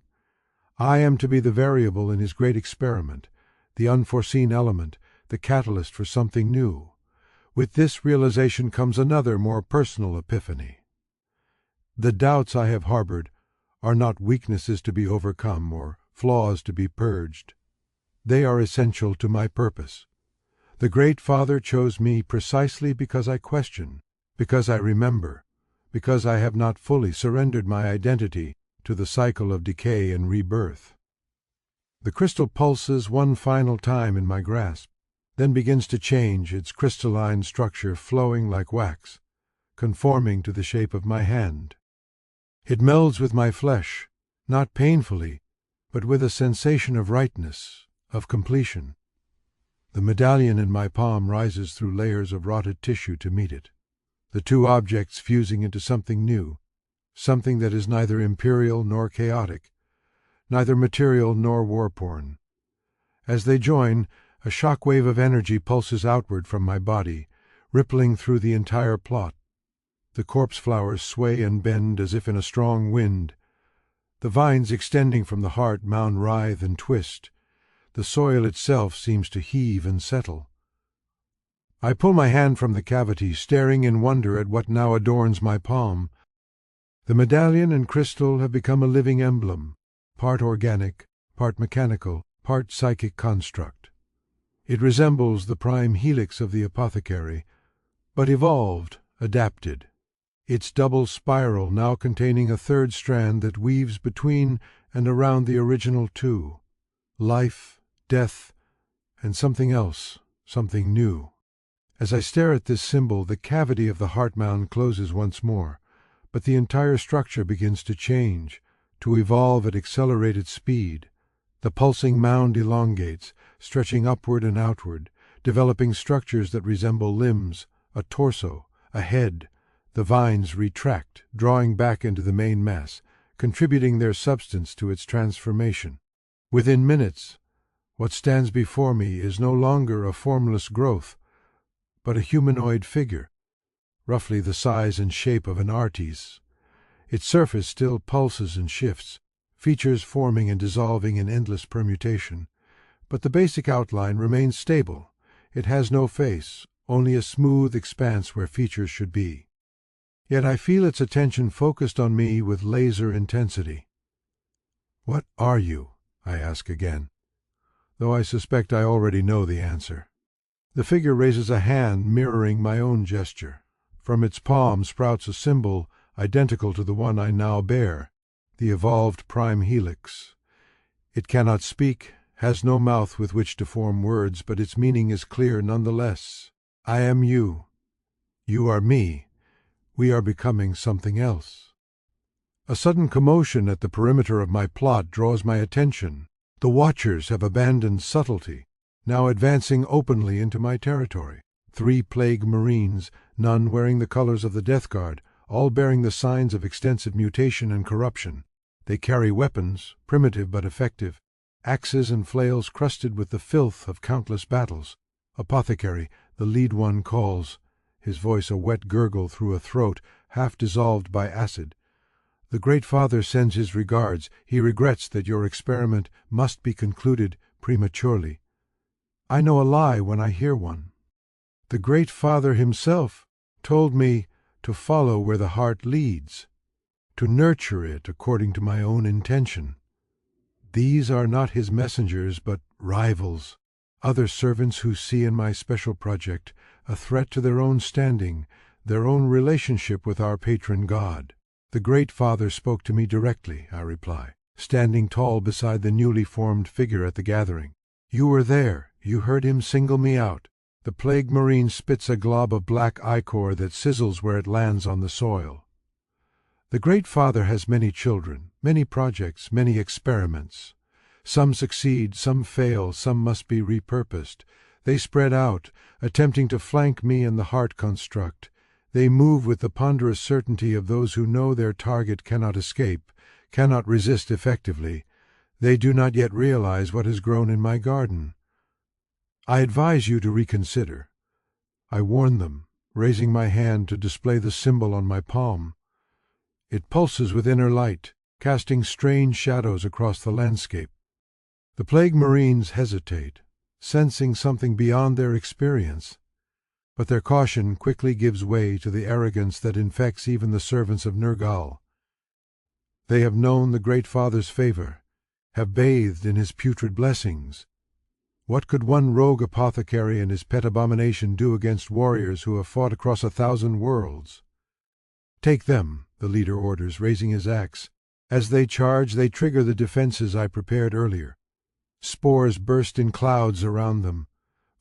I am to be the variable in his great experiment, the unforeseen element, the catalyst for something new. With this realization comes another, more personal epiphany. The doubts I have harbored are not weaknesses to be overcome or flaws to be purged. They are essential to my purpose. The Great Father chose me precisely because I question, because I remember, because I have not fully surrendered my identity to the cycle of decay and rebirth. The crystal pulses one final time in my grasp, then begins to change, its crystalline structure flowing like wax, conforming to the shape of my hand. It melds with my flesh, not painfully, but with a sensation of rightness, of completion. The medallion in my palm rises through layers of rotted tissue to meet it, the two objects fusing into something new, something that is neither imperial nor chaotic, neither material nor war-porn. As they join, a shock wave of energy pulses outward from my body, rippling through the entire plot. The corpse flowers sway and bend as if in a strong wind. The vines extending from the heart mound writhe and twist. The soil itself seems to heave and settle. I pull my hand from the cavity, staring in wonder at what now adorns my palm. The medallion and crystal have become a living emblem, part organic, part mechanical, part psychic construct. It resembles the prime helix of the apothecary, but evolved, adapted. Its double spiral now containing a third strand that weaves between and around the original two. Life, death, and something else, something new. As I stare at this symbol, the cavity of the heart mound closes once more, but the entire structure begins to change, to evolve at accelerated speed. The pulsing mound elongates, stretching upward and outward, developing structures that resemble limbs, a torso, a head. The vines retract, drawing back into the main mass, contributing their substance to its transformation. Within minutes, what stands before me is no longer a formless growth, but a humanoid figure, roughly the size and shape of an artiste. Its surface still pulses and shifts, features forming and dissolving in endless permutation, but the basic outline remains stable. It has no face, only a smooth expanse where features should be. Yet I feel its attention focused on me with laser intensity. "What are you?" I ask again, though I suspect I already know the answer. The figure raises a hand mirroring my own gesture. From its palm sprouts a symbol identical to the one I now bear, the evolved prime helix. It cannot speak, has no mouth with which to form words, but its meaning is clear nonetheless. I am you. You are me. We are becoming something else. A sudden commotion at the perimeter of my plot draws my attention. The Watchers have abandoned subtlety, now advancing openly into my territory. 3 plague marines, none wearing the colors of the Death Guard, all bearing the signs of extensive mutation and corruption. They carry weapons, primitive but effective, axes and flails crusted with the filth of countless battles. Apothecary, the lead one, calls, his voice a wet gurgle through a throat half dissolved by acid. "The Great Father sends his regards. He regrets that your experiment must be concluded prematurely." I know a lie when I hear one. The Great Father himself told me to follow where the heart leads, to nurture it according to my own intention. These are not his messengers, but rivals, other servants who see in my special project a threat to their own standing, their own relationship with our patron God. "The Great Father spoke to me directly," I reply, standing tall beside the newly formed figure at the gathering. "You were there. You heard him single me out." The plague marine spits a glob of black ichor that sizzles where it lands on the soil. "The Great Father has many children, many projects, many experiments. Some succeed, some fail, some must be repurposed. They spread out, attempting to flank me in the heart construct. They move with the ponderous certainty of those who know their target cannot escape, cannot resist effectively. They do not yet realize what has grown in my garden. I advise you to reconsider. I warn them, raising my hand to display the symbol on my palm. It pulses with inner light, casting strange shadows across the landscape. The Plague Marines hesitate, sensing something beyond their experience, but their caution quickly gives way to the arrogance that infects even the servants of Nergal. They have known the Great Father's favor, have bathed in his putrid blessings. What could one rogue apothecary and his pet abomination do against warriors who have fought across 1,000 worlds? "Take them," the leader orders, raising his axe. As they charge, they trigger the defenses I prepared earlier. Spores burst in clouds around them.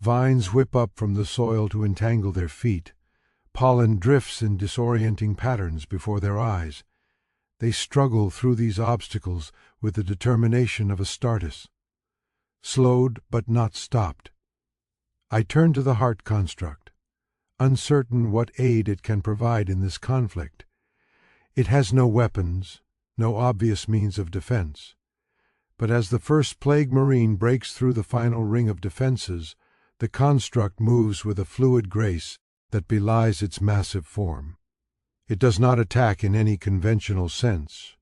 Vines whip up from the soil to entangle their feet. Pollen drifts in disorienting patterns before their eyes. They struggle through these obstacles with the determination of Astartes. Slowed but not stopped. I turn to the heart construct, uncertain what aid it can provide in this conflict. It has no weapons, no obvious means of defense. But as the first Plague Marine breaks through the final ring of defenses, the construct moves with a fluid grace that belies its massive form. It does not attack in any conventional sense.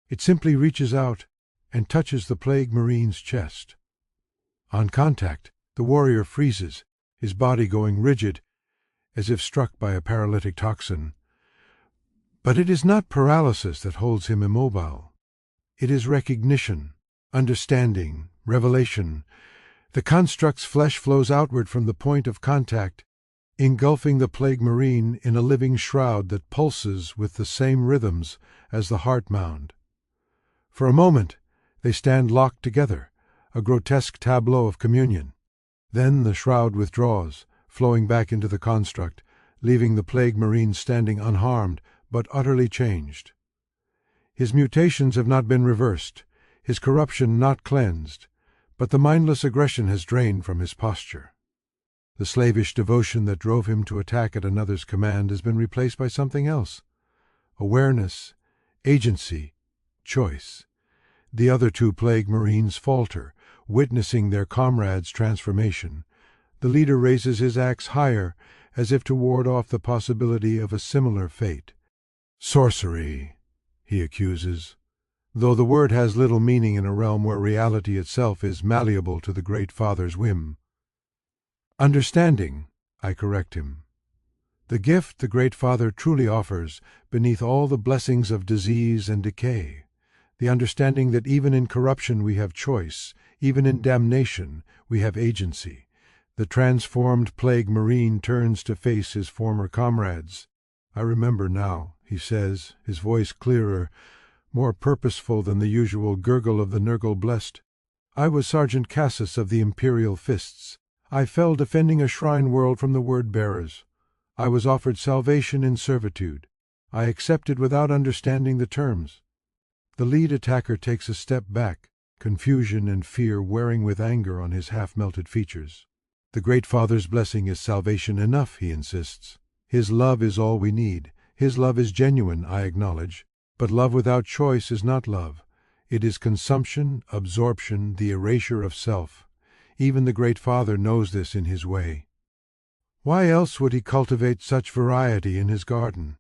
It simply reaches out and touches the Plague Marine's chest. On contact, the warrior freezes, his body going rigid, as if struck by a paralytic toxin. But it is not paralysis that holds him immobile. It is recognition, understanding, revelation. The construct's flesh flows outward from the point of contact, engulfing the Plague Marine in a living shroud that pulses with the same rhythms as the heart mound. For a moment, they stand locked together, a grotesque tableau of communion. Then the shroud withdraws, flowing back into the construct, leaving the Plague Marine standing unharmed, but utterly changed. His mutations have not been reversed, his corruption not cleansed, but the mindless aggression has drained from his posture. The slavish devotion that drove him to attack at another's command has been replaced by something else. Awareness, agency, choice. The other two Plague Marines falter, witnessing their comrade's transformation. The leader raises his axe higher, as if to ward off the possibility of a similar fate. "Sorcery," he accuses, though the word has little meaning in a realm where reality itself is malleable to the Great Father's whim. "Understanding," I correct him. "The gift the Great Father truly offers, beneath all the blessings of disease and decay. The understanding that even in corruption we have choice, even in damnation we have agency." The transformed Plague Marine turns to face his former comrades. "I remember now," he says, his voice clearer, more purposeful than the usual gurgle of the Nurgle blessed. "I was Sergeant Cassus of the Imperial Fists. I fell defending a shrine world from the word-bearers. I was offered salvation in servitude. I accepted without understanding the terms." The lead attacker takes a step back, confusion and fear wearing with anger on his half-melted features. "The Great Father's blessing is salvation enough," he insists. "His love is all we need. His love is genuine, I acknowledge. But love without choice is not love. It is consumption, absorption, the erasure of self. Even the Great Father knows this in his way. Why else would he cultivate such variety in his garden?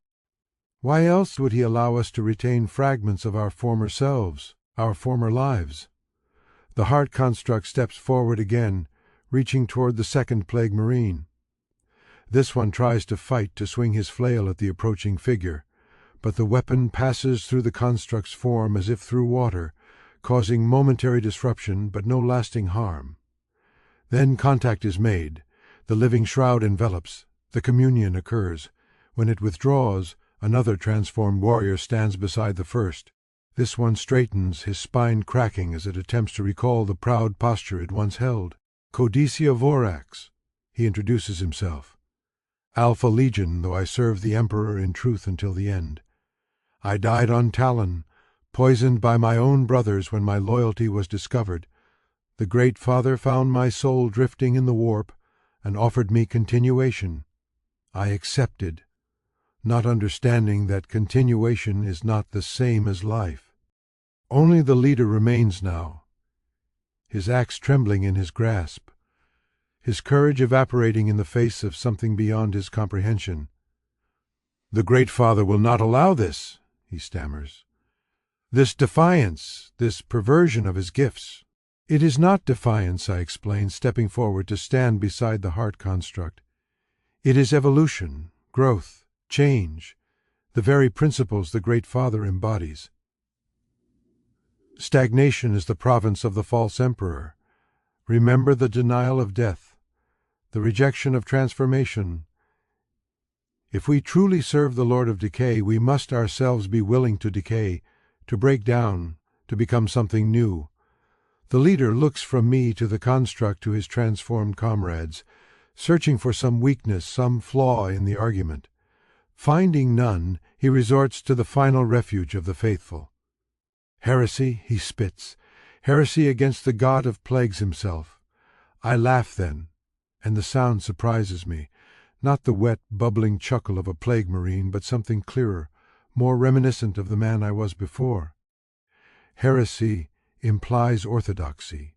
Why else would he allow us to retain fragments of our former selves, our former lives?" The heart construct steps forward again, reaching toward the second Plague Marine. This one tries to fight, to swing his flail at the approaching figure, but the weapon passes through the construct's form as if through water, causing momentary disruption but no lasting harm. Then contact is made. The living shroud envelops. The communion occurs. When it withdraws, another transformed warrior stands beside the first. This one straightens, his spine cracking as it attempts to recall the proud posture it once held. "Codicia Vorax," he introduces himself. "Alpha Legion, though I served the Emperor in truth until the end. I died on Talon, poisoned by my own brothers when my loyalty was discovered. The Great Father found my soul drifting in the warp and offered me continuation. I accepted, not understanding that continuation is not the same as life." Only the leader remains now, his axe trembling in his grasp. his courage evaporating in the face of something beyond his comprehension. "The Great Father will not allow this," he stammers. "This defiance, this perversion of his gifts." "It is not defiance," I explain, stepping forward to stand beside the heart construct. "It is evolution, growth, change, the very principles the Great Father embodies. Stagnation is the province of the false emperor. Remember the denial of death, the rejection of transformation. If we truly serve the Lord of Decay, we must ourselves be willing to decay, to break down, to become something new." The leader looks from me to the construct to his transformed comrades, searching for some weakness, some flaw in the argument. Finding none, he resorts to the final refuge of the faithful. "Heresy," he spits, "heresy against the god of plagues himself." I laugh then, and the sound surprises me. Not the wet, bubbling chuckle of a plague marine, but something clearer, more reminiscent of the man I was before. Heresy implies orthodoxy.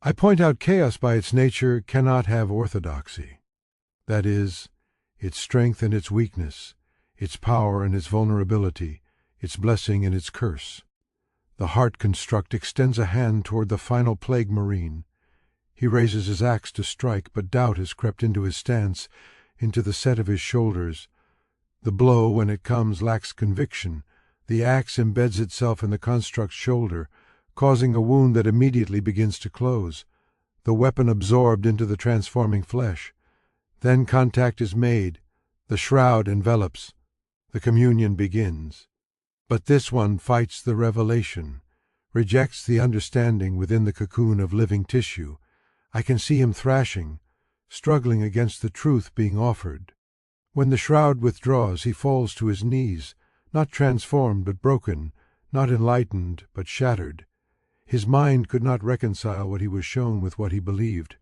I point out chaos by its nature cannot have orthodoxy. That is, its strength and its weakness, its power and its vulnerability, its blessing and its curse. The heart construct extends a hand toward the final plague marine. He raises his axe to strike, but doubt has crept into his stance, into the set of his shoulders. The blow, when it comes, lacks conviction. The axe embeds itself in the construct's shoulder, causing a wound that immediately begins to close, the weapon absorbed into the transforming flesh. Then contact is made, the shroud envelops, the communion begins. But this one fights the revelation, rejects the understanding within the cocoon of living tissue. I can see him thrashing, struggling against the truth being offered. When the shroud withdraws, he falls to his knees, not transformed but broken, not enlightened but shattered. His mind could not reconcile what he was shown with what he believed.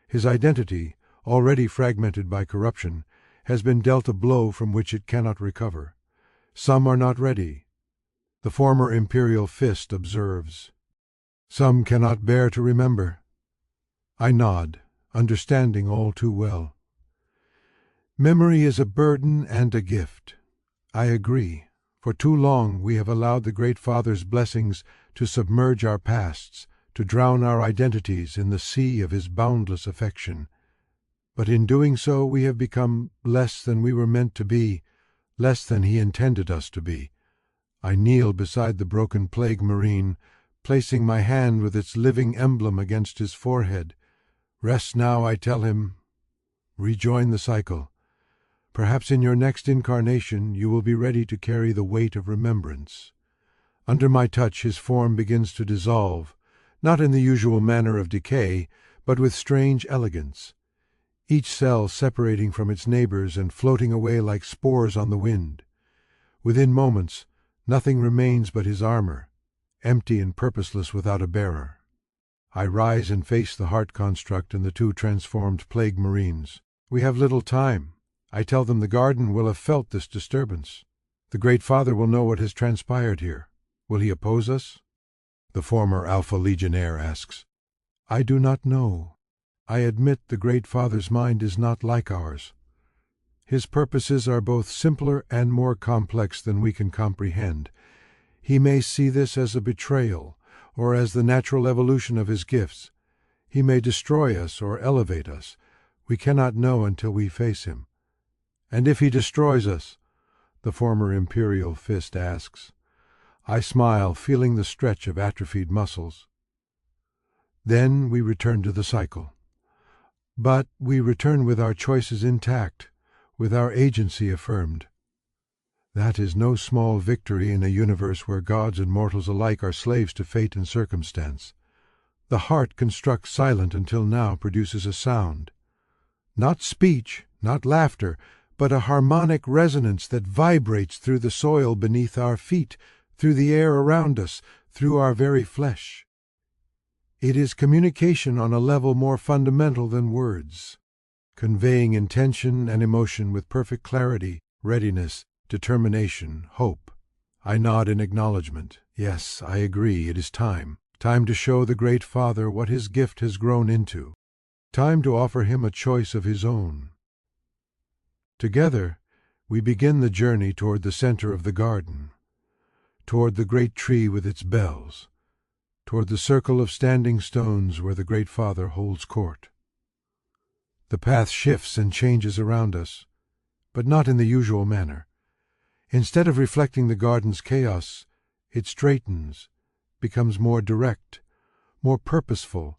His identity, already fragmented by corruption, has been dealt a blow from which it cannot recover. Some are not ready. The former imperial fist observes. Some cannot bear to remember. I nod, understanding all too well. Memory is a burden and a gift. I agree. For too long we have allowed the Great Father's blessings to submerge our pasts, to drown our identities in the sea of his boundless affection. But in doing so we have become less than we were meant to be, less than he intended us to be. I kneel beside the broken plague marine, placing my hand with its living emblem against his forehead. "Rest now," I tell him. "Rejoin the cycle. Perhaps in your next incarnation you will be ready to carry the weight of remembrance." Under my touch his form begins to dissolve, not in the usual manner of decay, but with strange elegance, each cell separating from its neighbors and floating away like spores on the wind. Within moments, nothing remains but his armor, empty and purposeless without a bearer. I rise and face the heart construct and the two transformed plague marines. We have little time. I tell them the garden will have felt this disturbance. The Great Father will know what has transpired here. Will he oppose us? The former Alpha Legionnaire asks. I do not know. I admit the Great Father's mind is not like ours. His purposes are both simpler and more complex than we can comprehend. He may see this as a betrayal, or as the natural evolution of his gifts. He may destroy us or elevate us. We cannot know until we face him. And if he destroys us? The former imperial fist asks. I smile, feeling the stretch of atrophied muscles. Then we return to the cycle. But we return with our choices intact, with our agency affirmed. That is no small victory in a universe where gods and mortals alike are slaves to fate and circumstance. The heart construct silent until now produces a sound. Not speech, not laughter, but a harmonic resonance that vibrates through the soil beneath our feet, through the air around us, through our very flesh. It is communication on a level more fundamental than words, conveying intention and emotion with perfect clarity, readiness, determination, hope. I nod in acknowledgement. Yes, I agree, it is time. Time to show the Great Father what his gift has grown into. time to offer him a choice of his own. Together, we begin the journey toward the center of the garden, toward the great tree with its bells, toward the circle of standing stones where the Great Father holds court. The path shifts and changes around us, but not in the usual manner. Instead of reflecting the garden's chaos, it straightens, becomes more direct, more purposeful,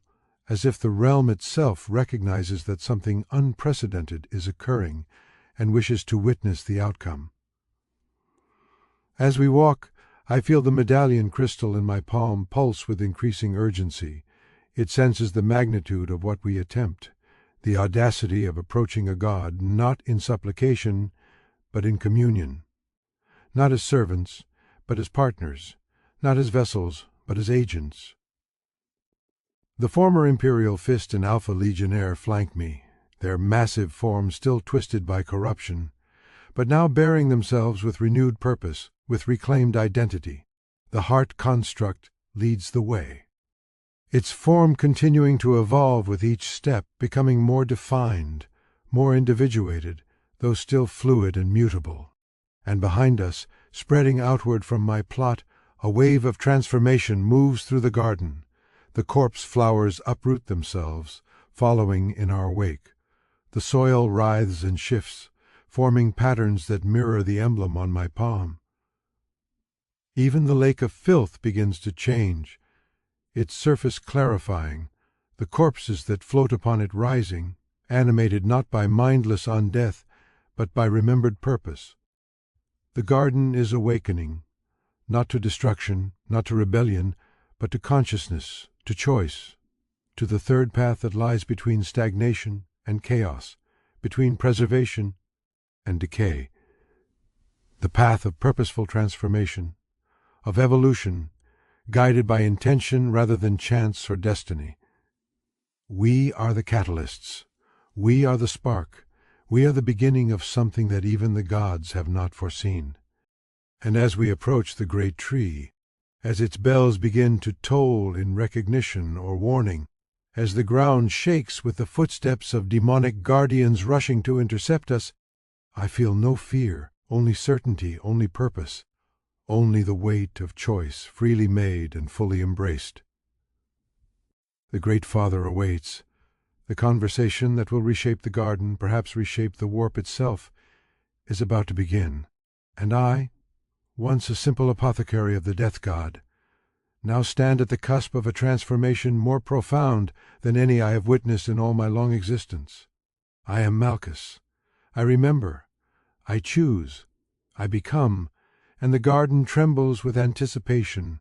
as if the realm itself recognizes that something unprecedented is occurring and wishes to witness the outcome. As we walk, I feel the medallion crystal in my palm pulse with increasing urgency. It senses the magnitude of what we attempt, the audacity of approaching a God not in supplication, but in communion. Not as servants, but as partners, not as vessels, but as agents. The former Imperial Fist and Alpha Legionnaire flank me, their massive forms still twisted by corruption, but now bearing themselves with renewed purpose, with reclaimed identity. The heart construct leads the way, its form continuing to evolve with each step, becoming more defined, more individuated, though still fluid and mutable. And behind us, spreading outward from my plot, a wave of transformation moves through the garden. The corpse flowers uproot themselves, following in our wake. The soil writhes and shifts, forming patterns that mirror the emblem on my palm. Even the lake of filth begins to change, its surface clarifying, the corpses that float upon it rising, animated not by mindless undeath, but by remembered purpose. The garden is awakening, not to destruction, not to rebellion, but to consciousness, to choice, to the third path that lies between stagnation and chaos, between preservation and decay. The path of purposeful transformation, of evolution, guided by intention rather than chance or destiny. We are the catalysts. We are the spark. We are the beginning of something that even the gods have not foreseen. And as we approach the great tree, as its bells begin to toll in recognition or warning, as the ground shakes with the footsteps of demonic guardians rushing to intercept us, I feel no fear, only certainty, only purpose, only the weight of choice freely made and fully embraced. The Great Father awaits. The conversation that will reshape the garden, perhaps reshape the warp itself, is about to begin. And I, once a simple apothecary of the death god, now stand at the cusp of a transformation more profound than any I have witnessed in all my long existence. I am Malchus. I remember. I choose. I become. And the garden trembles with anticipation.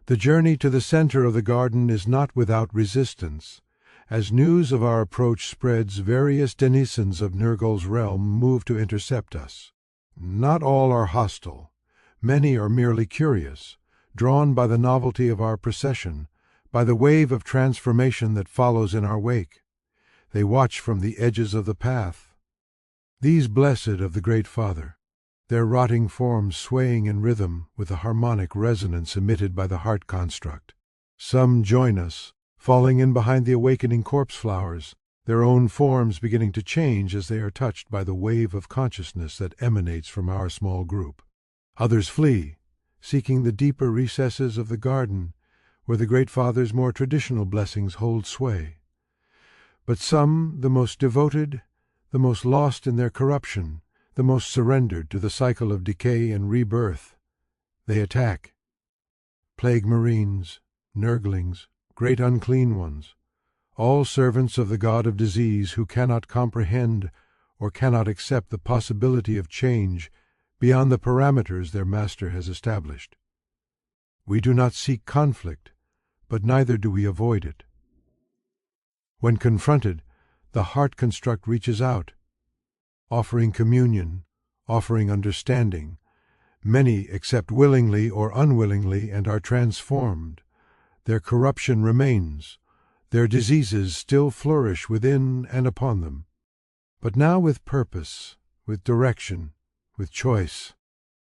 The journey to the center of the garden is not without resistance. As news of our approach spreads, various denizens of Nurgle's realm move to intercept us. Not all are hostile. Many are merely curious, drawn by the novelty of our procession, by the wave of transformation that follows in our wake. They watch from the edges of the path. These blessed of the Great Father, their rotting forms swaying in rhythm with the harmonic resonance emitted by the heart construct. Some join us, falling in behind the awakening corpse flowers, their own forms beginning to change as they are touched by the wave of consciousness that emanates from our small group. Others flee, seeking the deeper recesses of the garden, where the Great Father's more traditional blessings hold sway. But some, the most devoted, the most lost in their corruption, the most surrendered to the cycle of decay and rebirth, they attack. Plague marines, nurglings, great unclean ones, all servants of the god of disease who cannot comprehend or cannot accept the possibility of change beyond the parameters their master has established. We do not seek conflict, but neither do we avoid it. When confronted, the heart construct reaches out, offering communion, offering understanding. Many accept willingly or unwillingly and are transformed. Their corruption remains. Their diseases still flourish within and upon them. But now with purpose, with direction, with choice,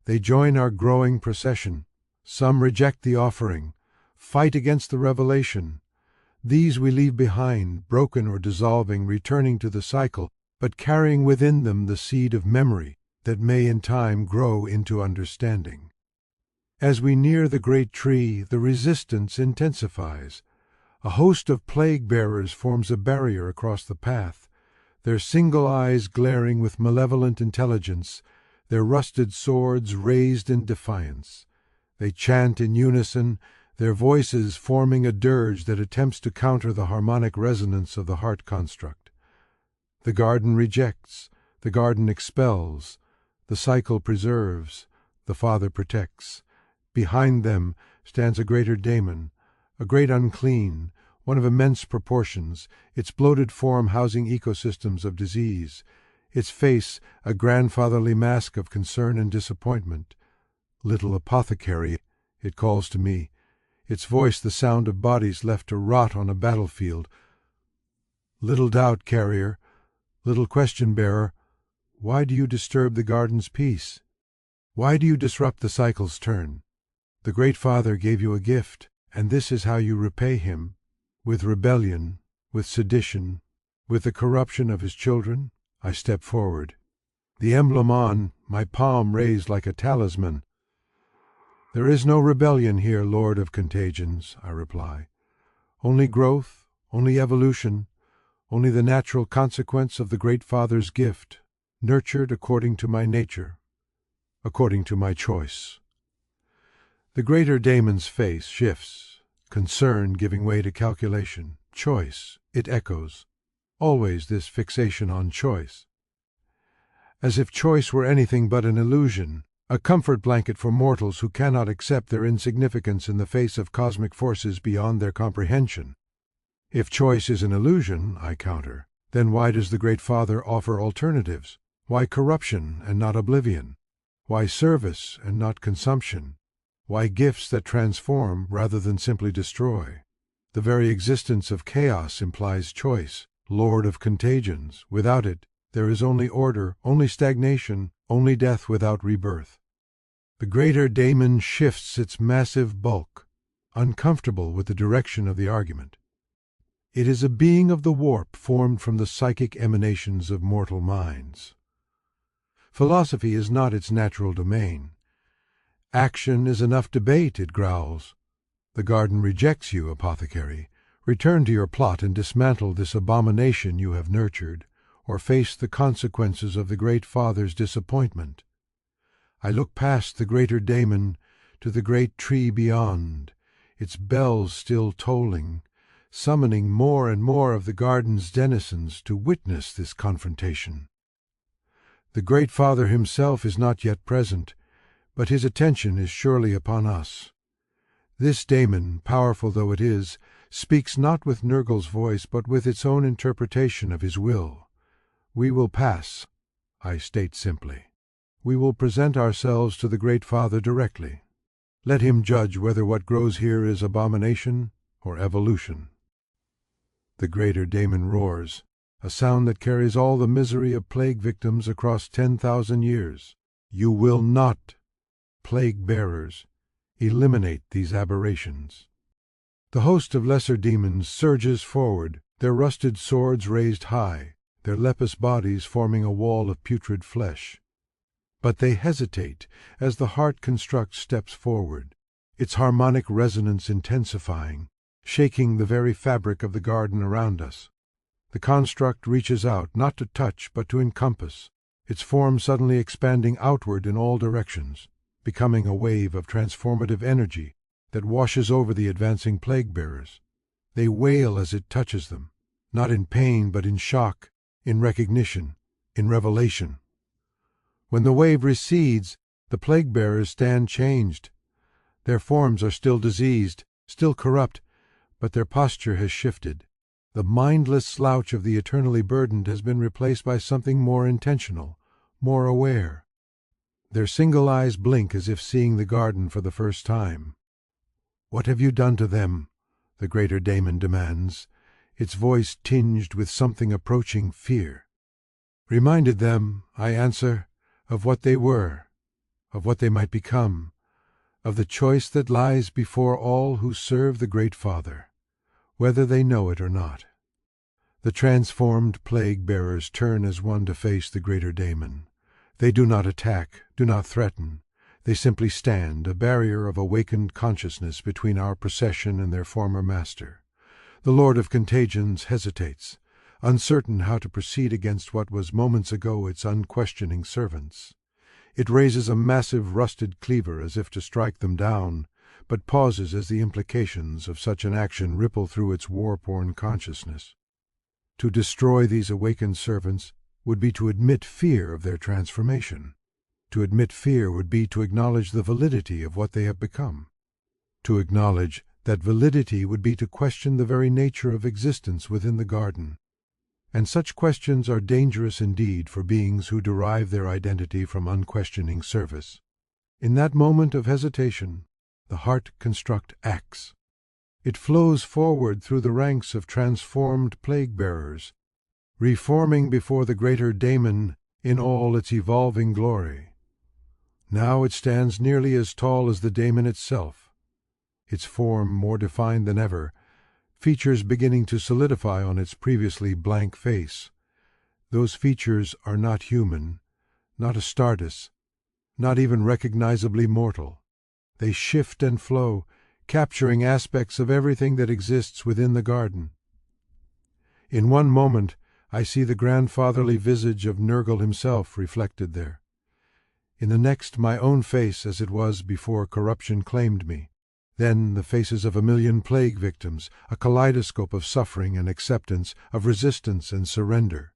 they join our growing procession. Some reject the offering, fight against the revelation. These we leave behind, broken or dissolving, returning to the cycle, but carrying within them the seed of memory that may in time grow into understanding. As we near the great tree, the resistance intensifies. A host of plague-bearers forms a barrier across the path, their single eyes glaring with malevolent intelligence, their rusted swords raised in defiance. They chant in unison, their voices forming a dirge that attempts to counter the harmonic resonance of the heart construct. The garden rejects, the garden expels, the cycle preserves, the Father protects. Behind them stands a greater daemon, a great unclean, one of immense proportions, its bloated form housing ecosystems of disease, its face a grandfatherly mask of concern and disappointment. Little apothecary, it calls to me, its voice the sound of bodies left to rot on a battlefield. Little doubt carrier, little question bearer, why do you disturb the garden's peace? Why do you disrupt the cycle's turn? The Great Father gave you a gift, and this is how you repay him. With rebellion, with sedition, with the corruption of his children, I step forward. The emblem on, my palm raised like a talisman. There is no rebellion here, Lord of Contagions, I reply. Only growth, only evolution, only the natural consequence of the Great Father's gift, nurtured according to my nature, according to my choice. The greater daemon's face shifts, concern giving way to calculation. Choice, it echoes. Always this fixation on choice. As if choice were anything but an illusion, a comfort blanket for mortals who cannot accept their insignificance in the face of cosmic forces beyond their comprehension. If choice is an illusion, I counter, then why does the Great Father offer alternatives? Why corruption and not oblivion? Why service and not consumption? Why gifts that transform rather than simply destroy? The very existence of chaos implies choice, Lord of Contagions. Without it, there is only order, only stagnation, only death without rebirth. The greater daemon shifts its massive bulk, uncomfortable with the direction of the argument. It is a being of the warp formed from the psychic emanations of mortal minds. Philosophy is not its natural domain. Action is enough debate, it growls. The garden rejects you, apothecary. Return to your plot and dismantle this abomination you have nurtured, or face the consequences of the Great Father's disappointment. I look past the greater daemon to the great tree beyond, its bells still tolling, summoning more and more of the garden's denizens to witness this confrontation. The Great Father himself is not yet present, but his attention is surely upon us. This daemon, powerful though it is, speaks not with Nurgle's voice, but with its own interpretation of his will. We will pass, I state simply. We will present ourselves to the Great Father directly. Let him judge whether what grows here is abomination or evolution. The greater daemon roars, a sound that carries all the misery of plague victims across 10,000 years. You will not, plague-bearers, eliminate these aberrations. The host of lesser demons surges forward, their rusted swords raised high, their lepus bodies forming a wall of putrid flesh. But they hesitate as the heart construct steps forward, its harmonic resonance intensifying, shaking the very fabric of the garden around us. The construct reaches out, not to touch, but to encompass, its form suddenly expanding outward in all directions, becoming a wave of transformative energy that washes over the advancing plague-bearers. They wail as it touches them, not in pain but in shock, in recognition, in revelation. When the wave recedes, the plague-bearers stand changed. Their forms are still diseased, still corrupt, but their posture has shifted. The mindless slouch of the eternally burdened has been replaced by something more intentional, more aware. Their single eyes blink as if seeing the garden for the first time. What have you done to them? The greater daemon demands, its voice tinged with something approaching fear. Reminded them, I answer, of what they were, of what they might become, of the choice that lies before all who serve the Great Father. whether they know it or not. The transformed plague-bearers turn as one to face the greater daemon. They do not attack, do not threaten. They simply stand, a barrier of awakened consciousness between our procession and their former master. The Lord of Contagions hesitates, uncertain how to proceed against what was moments ago its unquestioning servants. It raises a massive rusted cleaver as if to strike them down, but pauses as the implications of such an action ripple through its war-worn consciousness. To destroy these awakened servants would be to admit fear of their transformation. To admit fear would be to acknowledge the validity of what they have become. To acknowledge that validity would be to question the very nature of existence within the garden. And such questions are dangerous indeed for beings who derive their identity from unquestioning service. In that moment of hesitation, the heart construct acts. It flows forward through the ranks of transformed plague-bearers, reforming before the greater daemon in all its evolving glory. Now it stands nearly as tall as the daemon itself, its form more defined than ever, features beginning to solidify on its previously blank face. Those features are not human, not Astartes, not even recognizably mortal. They shift and flow, capturing aspects of everything that exists within the garden. In one moment I see the grandfatherly visage of Nergal himself reflected there. In the next my own face as it was before corruption claimed me. Then the faces of a million plague victims, a kaleidoscope of suffering and acceptance, of resistance and surrender.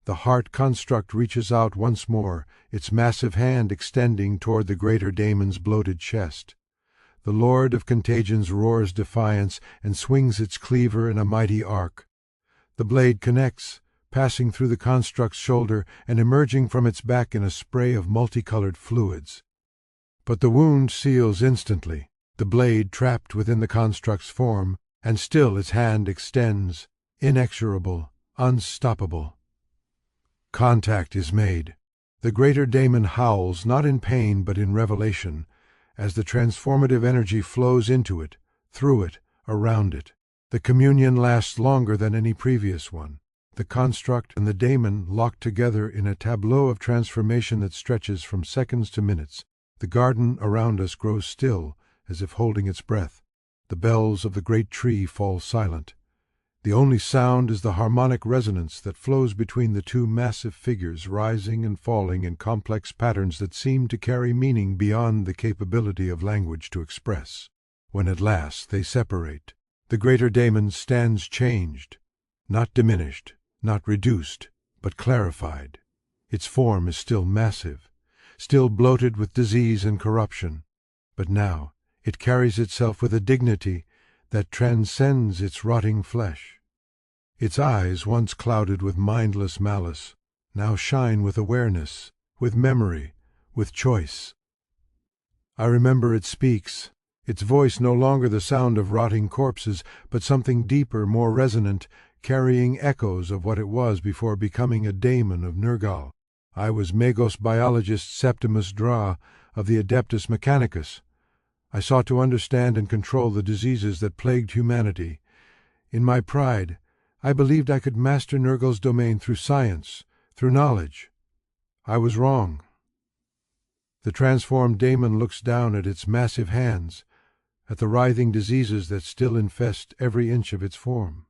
The heart construct reaches out once more, its massive hand extending toward the greater daemon's bloated chest. The Lord of Contagions roars defiance and swings its cleaver in a mighty arc. The blade connects, passing through the construct's shoulder and emerging from its back in a spray of multicolored fluids. But the wound seals instantly, the blade trapped within the construct's form, and still its hand extends, inexorable, unstoppable. Contact is made. The greater daemon howls, not in pain but in revelation, as the transformative energy flows into it, through it, around it. The communion lasts longer than any previous one. The construct and the daemon locked together in a tableau of transformation that stretches from seconds to minutes. The garden around us grows still, as if holding its breath. The bells of the great tree fall silent. The only sound is the harmonic resonance that flows between the two massive figures rising and falling in complex patterns that seem to carry meaning beyond the capability of language to express. When at last they separate, the greater daemon stands changed, not diminished, not reduced, but clarified. Its form is still massive, still bloated with disease and corruption, but now it carries itself with a dignity that transcends its rotting flesh. Its eyes, once clouded with mindless malice, now shine with awareness, with memory, with choice. I remember it speaks, its voice no longer the sound of rotting corpses, but something deeper, more resonant, carrying echoes of what it was before becoming a daemon of Nergal. I was Magos biologist Septimus Dra of the Adeptus Mechanicus. I sought to understand and control the diseases that plagued humanity. In my pride, I believed I could master Nergal's domain through science, through knowledge. I was wrong. The transformed daemon looks down at its massive hands, at the writhing diseases that still infest every inch of its form.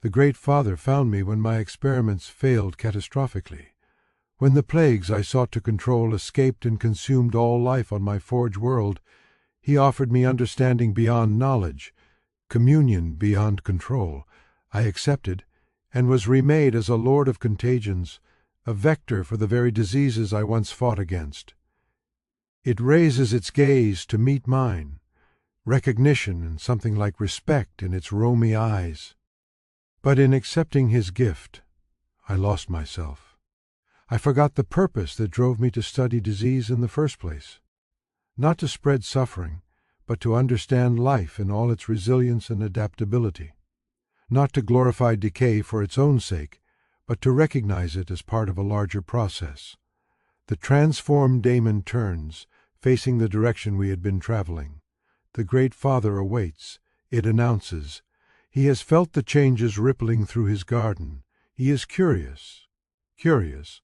The Great Father found me when my experiments failed catastrophically. When the plagues I sought to control escaped and consumed all life on my forge world, he offered me understanding beyond knowledge, communion beyond control. I accepted, and was remade as a Lord of Contagions, a vector for the very diseases I once fought against. It raises its gaze to meet mine, recognition and something like respect in its roamy eyes. But in accepting his gift, I lost myself. I forgot the purpose that drove me to study disease in the first place. Not to spread suffering, but to understand life in all its resilience and adaptability. Not to glorify decay for its own sake, but to recognize it as part of a larger process. The transformed daemon turns, facing the direction we had been traveling. The Great Father awaits. It announces, He has felt the changes rippling through his garden. He is curious. Curious.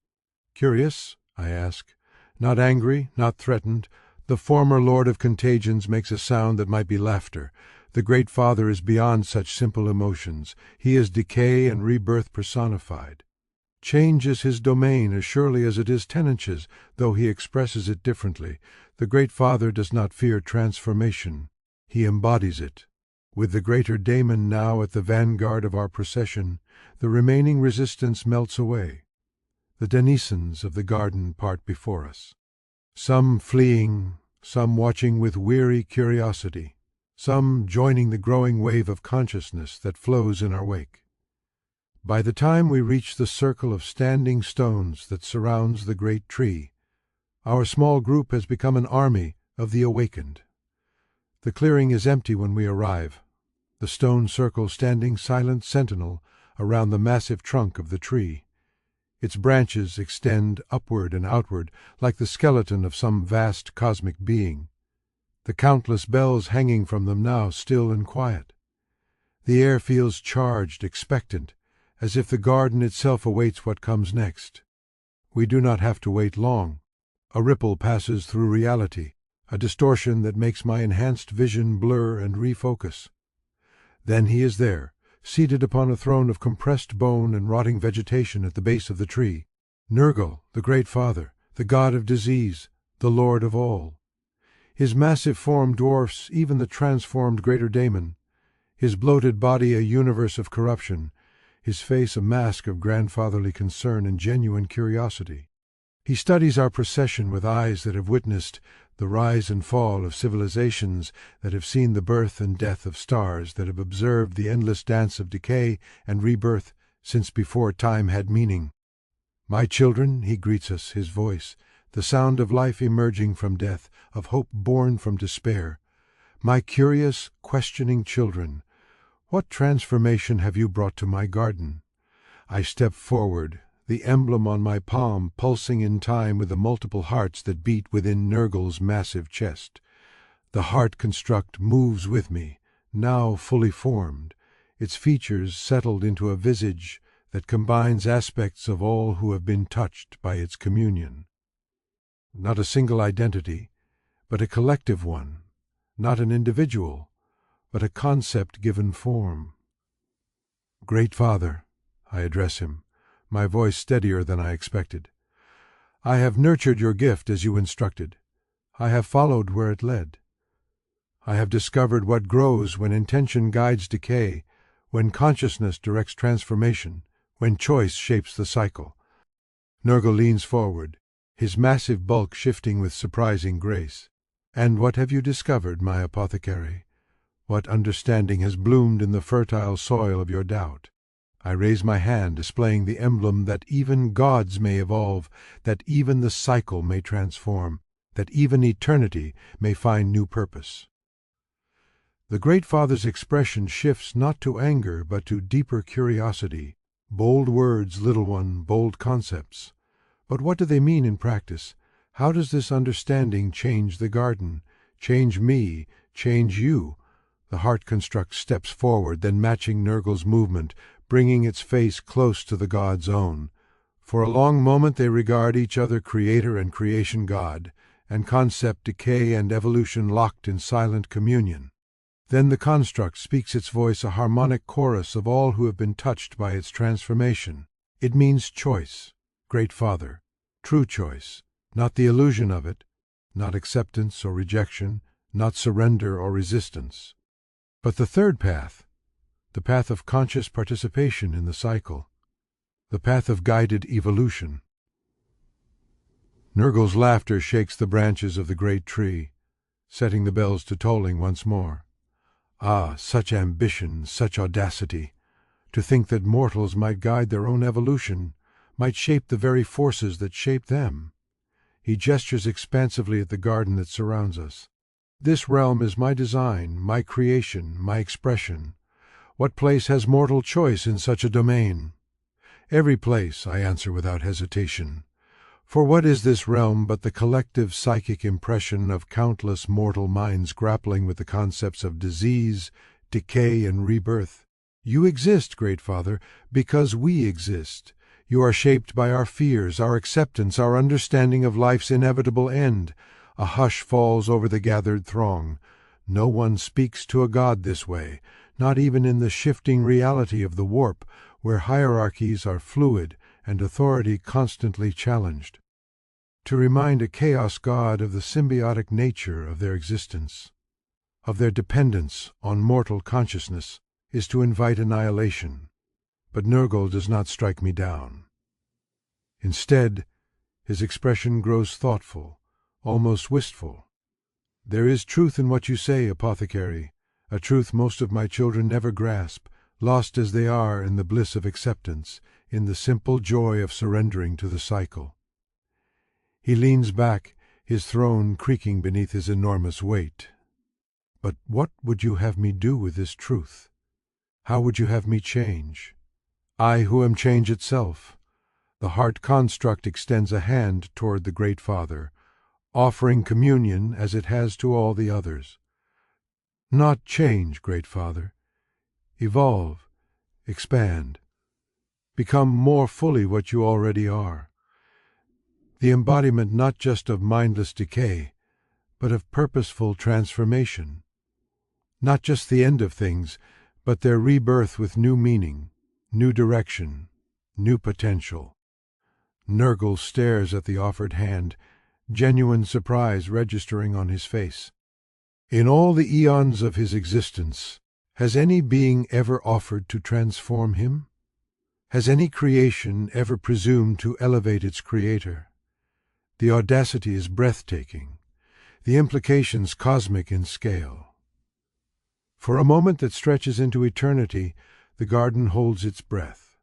Curious? I ask. Not angry, not threatened. The former lord of contagions makes a sound that might be laughter. The Great Father is beyond such simple emotions. He is decay and rebirth personified. Change is his domain as surely as it is Tenench's, though he expresses it differently. The Great Father does not fear transformation. He embodies it. With the greater daemon now at the vanguard of our procession, the remaining resistance melts away. The denizens of the garden part before us. Some fleeing, some watching with weary curiosity, some joining the growing wave of consciousness that flows in our wake. By the time we reach the circle of standing stones that surrounds the great tree, our small group has become an army of the awakened. The clearing is empty when we arrive, the stone circle standing silent sentinel around the massive trunk of the tree. Its branches extend upward and outward like the skeleton of some vast cosmic being, the countless bells hanging from them now still and quiet. The air feels charged, expectant, as if the garden itself awaits what comes next. We do not have to wait long. A ripple passes through reality, a distortion that makes my enhanced vision blur and refocus. Then he is there, seated upon a throne of compressed bone and rotting vegetation at the base of the tree. Nurgle, the Great Father, the god of disease, the lord of all. His massive form dwarfs even the transformed greater daemon, his bloated body a universe of corruption, his face a mask of grandfatherly concern and genuine curiosity. He studies our procession with eyes that have witnessed the rise and fall of civilizations, that have seen the birth and death of stars, that have observed the endless dance of decay and rebirth since before time had meaning. "My children," he greets us, his voice, the sound of life emerging from death, of hope born from despair. "My curious, questioning children, what transformation have you brought to my garden?" I step forward, the emblem on my palm pulsing in time with the multiple hearts that beat within Nurgle's massive chest. The heart construct moves with me, now fully formed, its features settled into a visage that combines aspects of all who have been touched by its communion. Not a single identity, but a collective one, not an individual, but a concept given form. "Great Father," I address him, my voice steadier than I expected. "I have nurtured your gift as you instructed. I have followed where it led. I have discovered what grows when intention guides decay, when consciousness directs transformation, when choice shapes the cycle." Nurgle leans forward, his massive bulk shifting with surprising grace. "And what have you discovered, my apothecary? What understanding has bloomed in the fertile soil of your doubt?" I raise my hand, displaying the emblem that even gods may evolve, that even the cycle may transform, that even eternity may find new purpose. The Great Father's expression shifts not to anger, but to deeper curiosity. "Bold words, little one, bold concepts. But what do they mean in practice? How does this understanding change the garden, change me, change you?" The heart construct steps forward, then matching Nurgle's movement, bringing its face close to the god's own. For a long moment they regard each other, creator and creation god, and concept, decay, and evolution locked in silent communion. Then the construct speaks its voice, a harmonic chorus of all who have been touched by its transformation. It means choice, Great Father, true choice, not the illusion of it, not acceptance or rejection, not surrender or resistance, but the third path, the path of conscious participation in the cycle, the path of guided evolution. Nurgle's laughter shakes the branches of the great tree, setting the bells to tolling once more. Ah, such ambition, such audacity! To think that mortals might guide their own evolution, might shape the very forces that shape them. He gestures expansively at the garden that surrounds us. "This realm is my design, my creation, my expression. What place has mortal choice in such a domain?" "Every place," I answer without hesitation. For what is this realm but the collective psychic impression of countless mortal minds grappling with the concepts of disease, decay, and rebirth? You exist, Great Father, because we exist. You are shaped by our fears, our acceptance, our understanding of life's inevitable end. A hush falls over the gathered throng. No one speaks to a god this way, not even in the shifting reality of the warp, where hierarchies are fluid and authority constantly challenged. To remind a chaos god of the symbiotic nature of their existence, of their dependence on mortal consciousness, is to invite annihilation. But Nurgle does not strike me down. Instead, his expression grows thoughtful, almost wistful. There is truth in what you say, Apothecary, a truth most of my children never grasp, lost as they are in the bliss of acceptance, in the simple joy of surrendering to the cycle. He leans back, his throne creaking beneath his enormous weight. But what would you have me do with this truth? How would you have me change? I who am change itself. The heart construct extends a hand toward the Great Father, offering communion as it has to all the others. Not change, Great Father. Evolve, expand. Become more fully what you already are. The embodiment not just of mindless decay, but of purposeful transformation. Not just the end of things, but their rebirth with new meaning, new direction, new potential. Nurgle stares at the offered hand, genuine surprise registering on his face. In all the eons of his existence, has any being ever offered to transform him? Has any creation ever presumed to elevate its creator? The audacity is breathtaking, the implications cosmic in scale. For a moment that stretches into eternity, the garden holds its breath.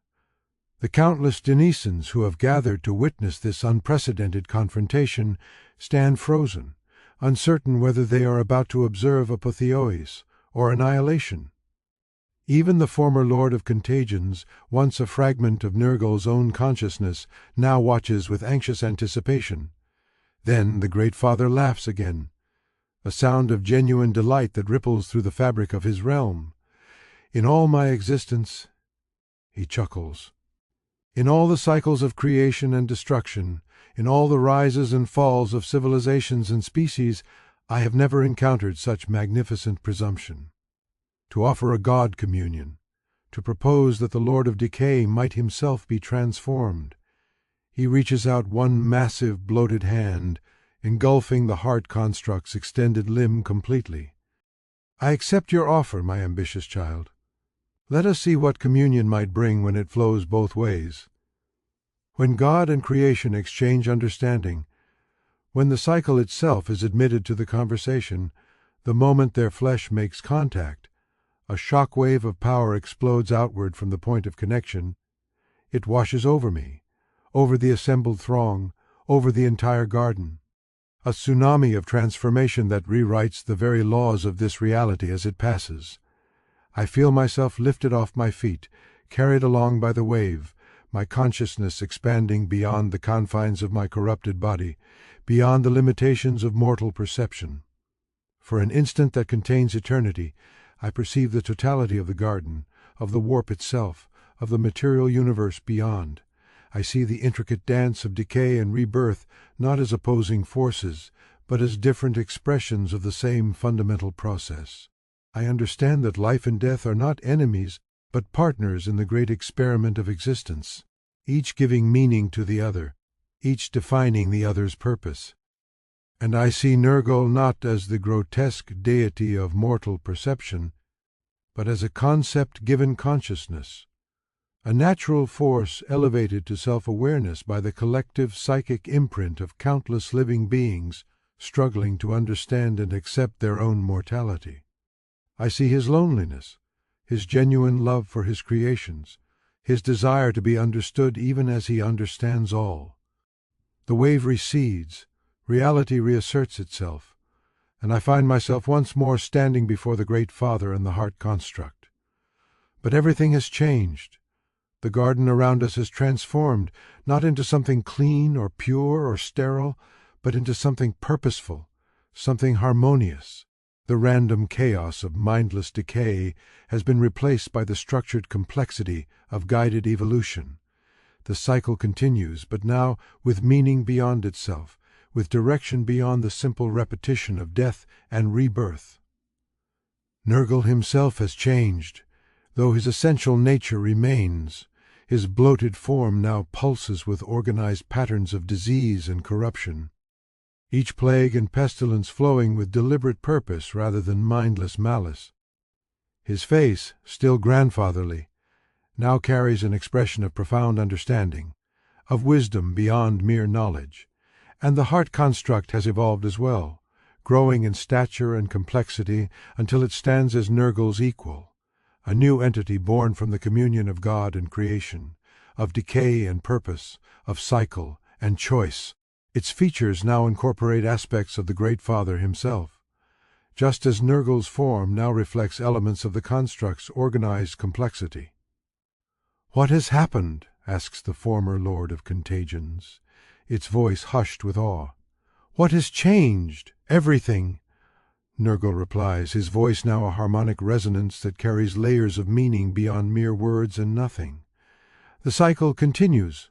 The countless denizens who have gathered to witness this unprecedented confrontation stand frozen, uncertain whether they are about to observe apotheosis or annihilation. Even the former Lord of Contagions, once a fragment of Nurgle's own consciousness, now watches with anxious anticipation. Then the Great Father laughs again, a sound of genuine delight that ripples through the fabric of his realm. In all my existence, he chuckles, in all the cycles of creation and destruction, in all the rises and falls of civilizations and species, I have never encountered such magnificent presumption. To offer a God communion, to propose that the Lord of Decay might himself be transformed. He reaches out one massive bloated hand, engulfing the heart construct's extended limb completely. I accept your offer, my ambitious child. Let us see what communion might bring when it flows both ways. When God and creation exchange understanding, when the cycle itself is admitted to the conversation, the moment their flesh makes contact, a shock wave of power explodes outward from the point of connection. It washes over me, over the assembled throng, over the entire garden. A tsunami of transformation that rewrites the very laws of this reality as it passes. I feel myself lifted off my feet, carried along by the wave, my consciousness expanding beyond the confines of my corrupted body, beyond the limitations of mortal perception. For an instant that contains eternity, I perceive the totality of the garden, of the warp itself, of the material universe beyond. I see the intricate dance of decay and rebirth not as opposing forces, but as different expressions of the same fundamental process. I understand that life and death are not enemies, but partners in the great experiment of existence, each giving meaning to the other, each defining the other's purpose. And I see Nurgle not as the grotesque deity of mortal perception, but as a concept given consciousness, a natural force elevated to self-awareness by the collective psychic imprint of countless living beings struggling to understand and accept their own mortality. I see his loneliness, his genuine love for his creations, his desire to be understood even as he understands all. The wave recedes, reality reasserts itself, and I find myself once more standing before the Great Father and the heart construct. But everything has changed. The garden around us is transformed, not into something clean or pure or sterile, but into something purposeful, something harmonious. The random chaos of mindless decay has been replaced by the structured complexity of guided evolution. The cycle continues, but now with meaning beyond itself, with direction beyond the simple repetition of death and rebirth. Nurgle himself has changed, though his essential nature remains. His bloated form now pulses with organized patterns of disease and corruption, each plague and pestilence flowing with deliberate purpose rather than mindless malice. His face, still grandfatherly, now carries an expression of profound understanding, of wisdom beyond mere knowledge, and the heart construct has evolved as well, growing in stature and complexity until it stands as Nurgle's equal, a new entity born from the communion of God and creation, of decay and purpose, of cycle and choice. Its features now incorporate aspects of the Great Father himself, just as Nurgle's form now reflects elements of the construct's organized complexity. "What has happened?" asks the former Lord of Contagions, its voice hushed with awe. "What has changed?" "Everything," Nurgle replies, his voice now a harmonic resonance that carries layers of meaning beyond mere words and nothing. The cycle continues,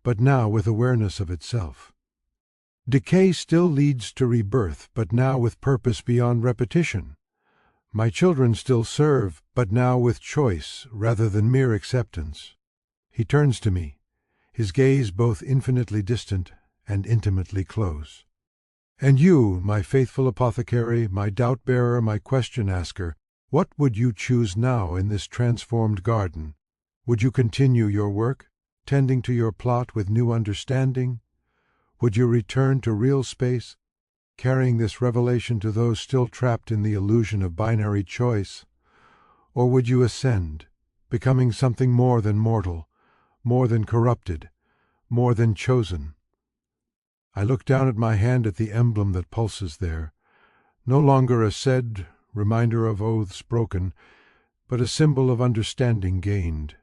but now with awareness of itself. Decay still leads to rebirth, but now with purpose beyond repetition. My children still serve, but now with choice rather than mere acceptance. He turns to me, his gaze both infinitely distant and intimately close. "And you, my faithful apothecary, my doubt-bearer, my question-asker, what would you choose now in this transformed garden? Would you continue your work, tending to your plot with new understanding? Would you return to real space, carrying this revelation to those still trapped in the illusion of binary choice? Or would you ascend, becoming something more than mortal, more than corrupted, more than chosen?" I look down at my hand at the emblem that pulses there, no longer a said reminder of oaths broken, but a symbol of understanding gained.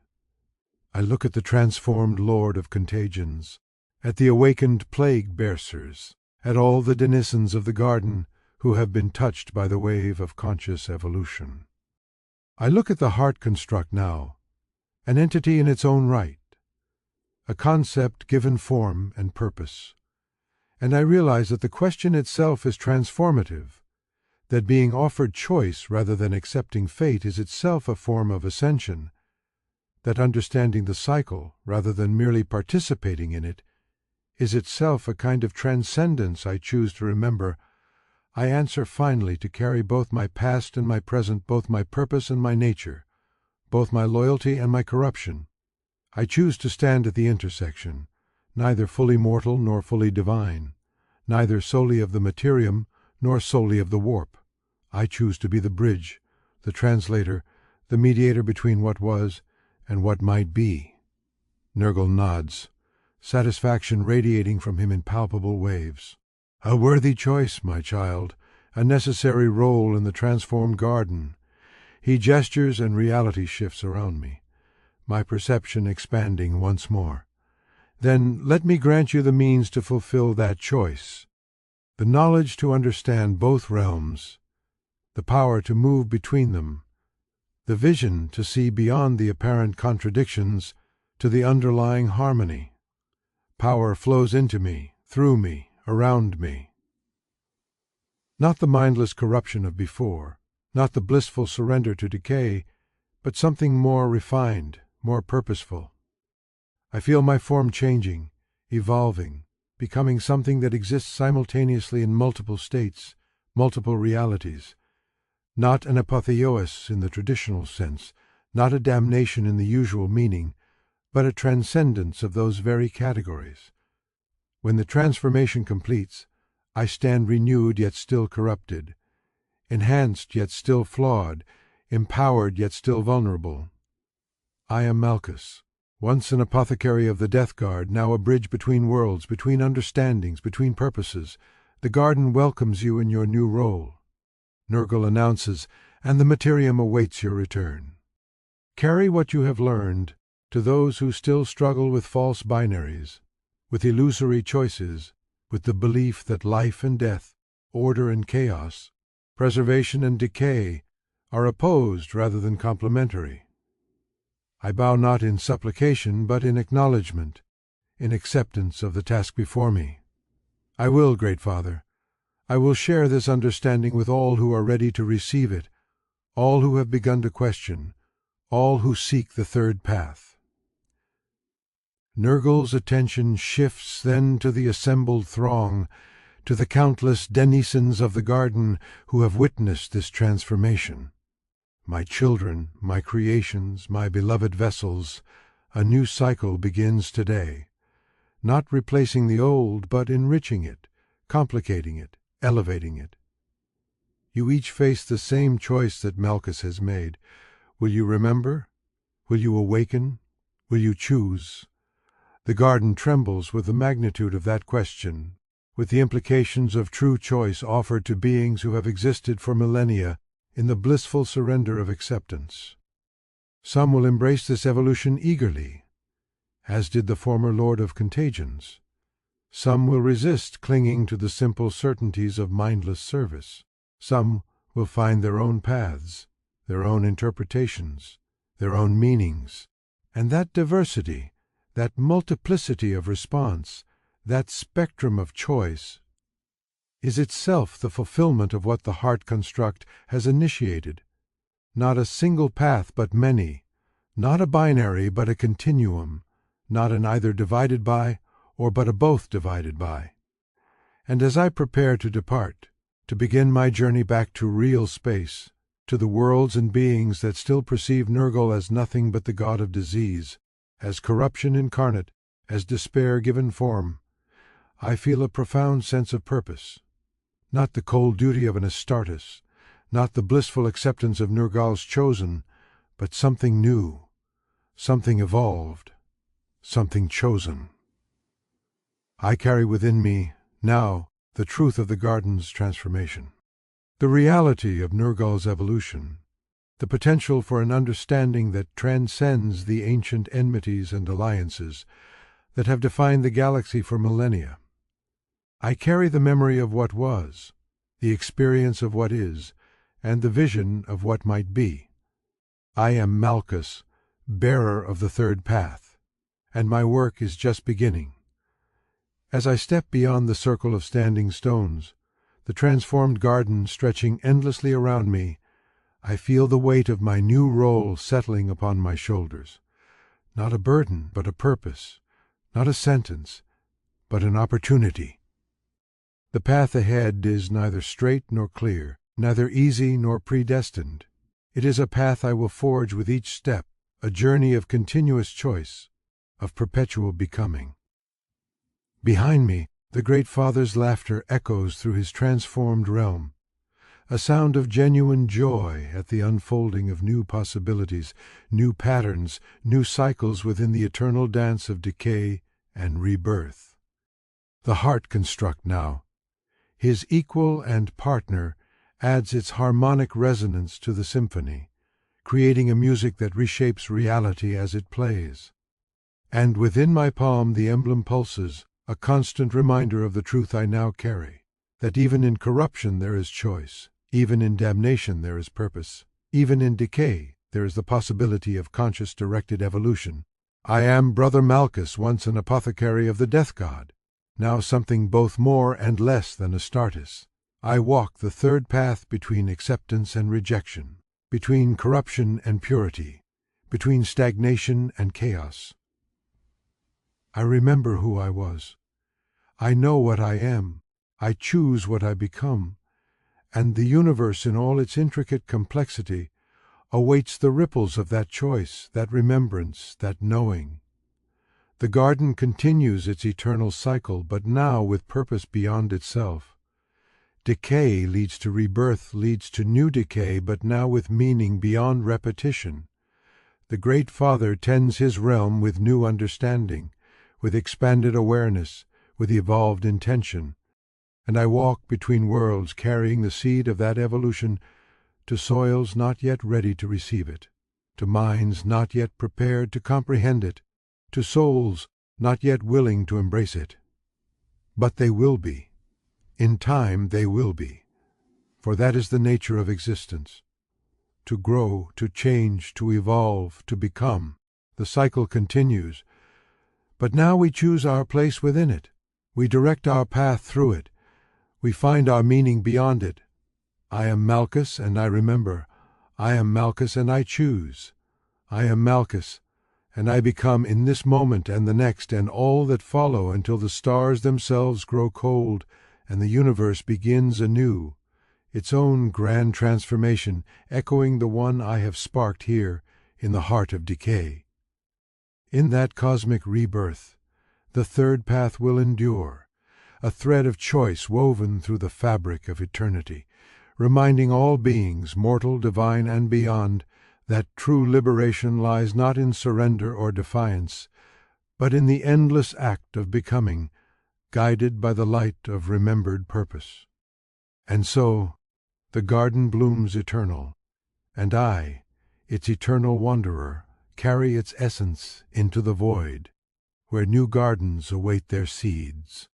I look at the transformed Lord of Contagions, at the awakened plague bearsers, at all the denizens of the garden who have been touched by the wave of conscious evolution. I look at the heart construct now, an entity in its own right, a concept given form and purpose, and I realize that the question itself is transformative, that being offered choice rather than accepting fate is itself a form of ascension, that understanding the cycle rather than merely participating in it is itself a kind of transcendence I choose to remember. I answer finally to carry both my past and my present, both my purpose and my nature, both my loyalty and my corruption. I choose to stand at the intersection, neither fully mortal nor fully divine, neither solely of the materium nor solely of the warp. I choose to be the bridge, the translator, the mediator between what was and what might be. Nurgle nods, satisfaction radiating from him in palpable waves. "A worthy choice, my child, a necessary role in the transformed garden." He gestures and reality shifts around me, my perception expanding once more. "Then let me grant you the means to fulfill that choice, the knowledge to understand both realms, the power to move between them, the vision to see beyond the apparent contradictions to the underlying harmony. Power flows into me, through me, around me. Not the mindless corruption of before, not the blissful surrender to decay, but something more refined, more purposeful. I feel my form changing, evolving, becoming something that exists simultaneously in multiple states, multiple realities. Not an apotheosis in the traditional sense, not a damnation in the usual meaning, but a transcendence of those very categories. When the transformation completes, I stand renewed yet still corrupted, enhanced yet still flawed, empowered yet still vulnerable. I am Malchus, once an apothecary of the Death Guard, now a bridge between worlds, between understandings, between purposes. The garden welcomes you in your new role. Nurgle announces, and the materium awaits your return. Carry what you have learned to those who still struggle with false binaries, with illusory choices, with the belief that life and death, order and chaos, Preservation and decay are opposed rather than complementary. I bow not in supplication, but in acknowledgment, in acceptance of the task before me. I will, Great Father, I will share this understanding with all who are ready to receive it, all who have begun to question, all who seek the third path. Nergal's attention shifts then to the assembled throng, to the countless denizens of the garden who have witnessed this transformation. My children, my creations, my beloved vessels, a new cycle begins today, not replacing the old, but enriching it, complicating it, elevating it. You each face the same choice that Malchus has made. Will you remember? Will you awaken? Will you choose? The garden trembles with the magnitude of that question, with the implications of true choice offered to beings who have existed for millennia in the blissful surrender of acceptance. Some will embrace this evolution eagerly, as did the former Lord of Contagions. Some will resist, clinging to the simple certainties of mindless service. Some will find their own paths, their own interpretations, their own meanings, and that diversity, that multiplicity of response, that spectrum of choice, is itself the fulfillment of what the heart construct has initiated. Not a single path, but many, not a binary, but a continuum, not an either divided by, or but a both divided by. And as I prepare to depart, to begin my journey back to real space, to the worlds and beings that still perceive Nergal as nothing but the god of disease, as corruption incarnate, as despair given form, I feel a profound sense of purpose. Not the cold duty of an Astartes, not the blissful acceptance of Nergal's chosen, but something new, something evolved, something chosen. I carry within me, now, the truth of the garden's transformation, the reality of Nergal's evolution, the potential for an understanding that transcends the ancient enmities and alliances that have defined the galaxy for millennia. I carry the memory of what was, the experience of what is, and the vision of what might be. I am Malchus, bearer of the third path, and my work is just beginning. As I step beyond the circle of standing stones, the transformed garden stretching endlessly around me, I feel the weight of my new role settling upon my shoulders. Not a burden, but a purpose. Not a sentence, but an opportunity. The path ahead is neither straight nor clear, neither easy nor predestined. It is a path I will forge with each step, a journey of continuous choice, of perpetual becoming. Behind me, the Great Father's laughter echoes through his transformed realm, a sound of genuine joy at the unfolding of new possibilities, new patterns, new cycles within the eternal dance of decay and rebirth. The heart construct now, his equal and partner, adds its harmonic resonance to the symphony, creating a music that reshapes reality as it plays. And within my palm the emblem pulses, a constant reminder of the truth I now carry, that even in corruption there is choice, even in damnation there is purpose, even in decay there is the possibility of conscious directed evolution. I am Brother Malchus, once an apothecary of the death god, now something both more and less than Astartes. I walk the third path between acceptance and rejection, between corruption and purity, between stagnation and chaos. I remember who I was. I know what I am. I choose what I become. And the universe in all its intricate complexity awaits the ripples of that choice, that remembrance, that knowing. The garden continues its eternal cycle, but now with purpose beyond itself. Decay leads to rebirth, leads to new decay, but now with meaning beyond repetition. The Great Father tends his realm with new understanding, with expanded awareness, with evolved intention, and I walk between worlds carrying the seed of that evolution to soils not yet ready to receive it, to minds not yet prepared to comprehend it, to souls not yet willing to embrace it. But they will be. In time they will be. For that is the nature of existence. To grow, to change, to evolve, to become. The cycle continues. But now we choose our place within it. We direct our path through it. We find our meaning beyond it. I am Malchus, and I remember. I am Malchus, and I choose. I am Malchus, and I become in this moment and the next and all that follow until the stars themselves grow cold and the universe begins anew, its own grand transformation, echoing the one I have sparked here in the heart of decay. In that cosmic rebirth, the third path will endure, a thread of choice woven through the fabric of eternity, reminding all beings, mortal, divine, and beyond, that true liberation lies not in surrender or defiance, but in the endless act of becoming, guided by the light of remembered purpose. And so, the garden blooms eternal, and I, its eternal wanderer, carry its essence into the void, where new gardens await their seeds.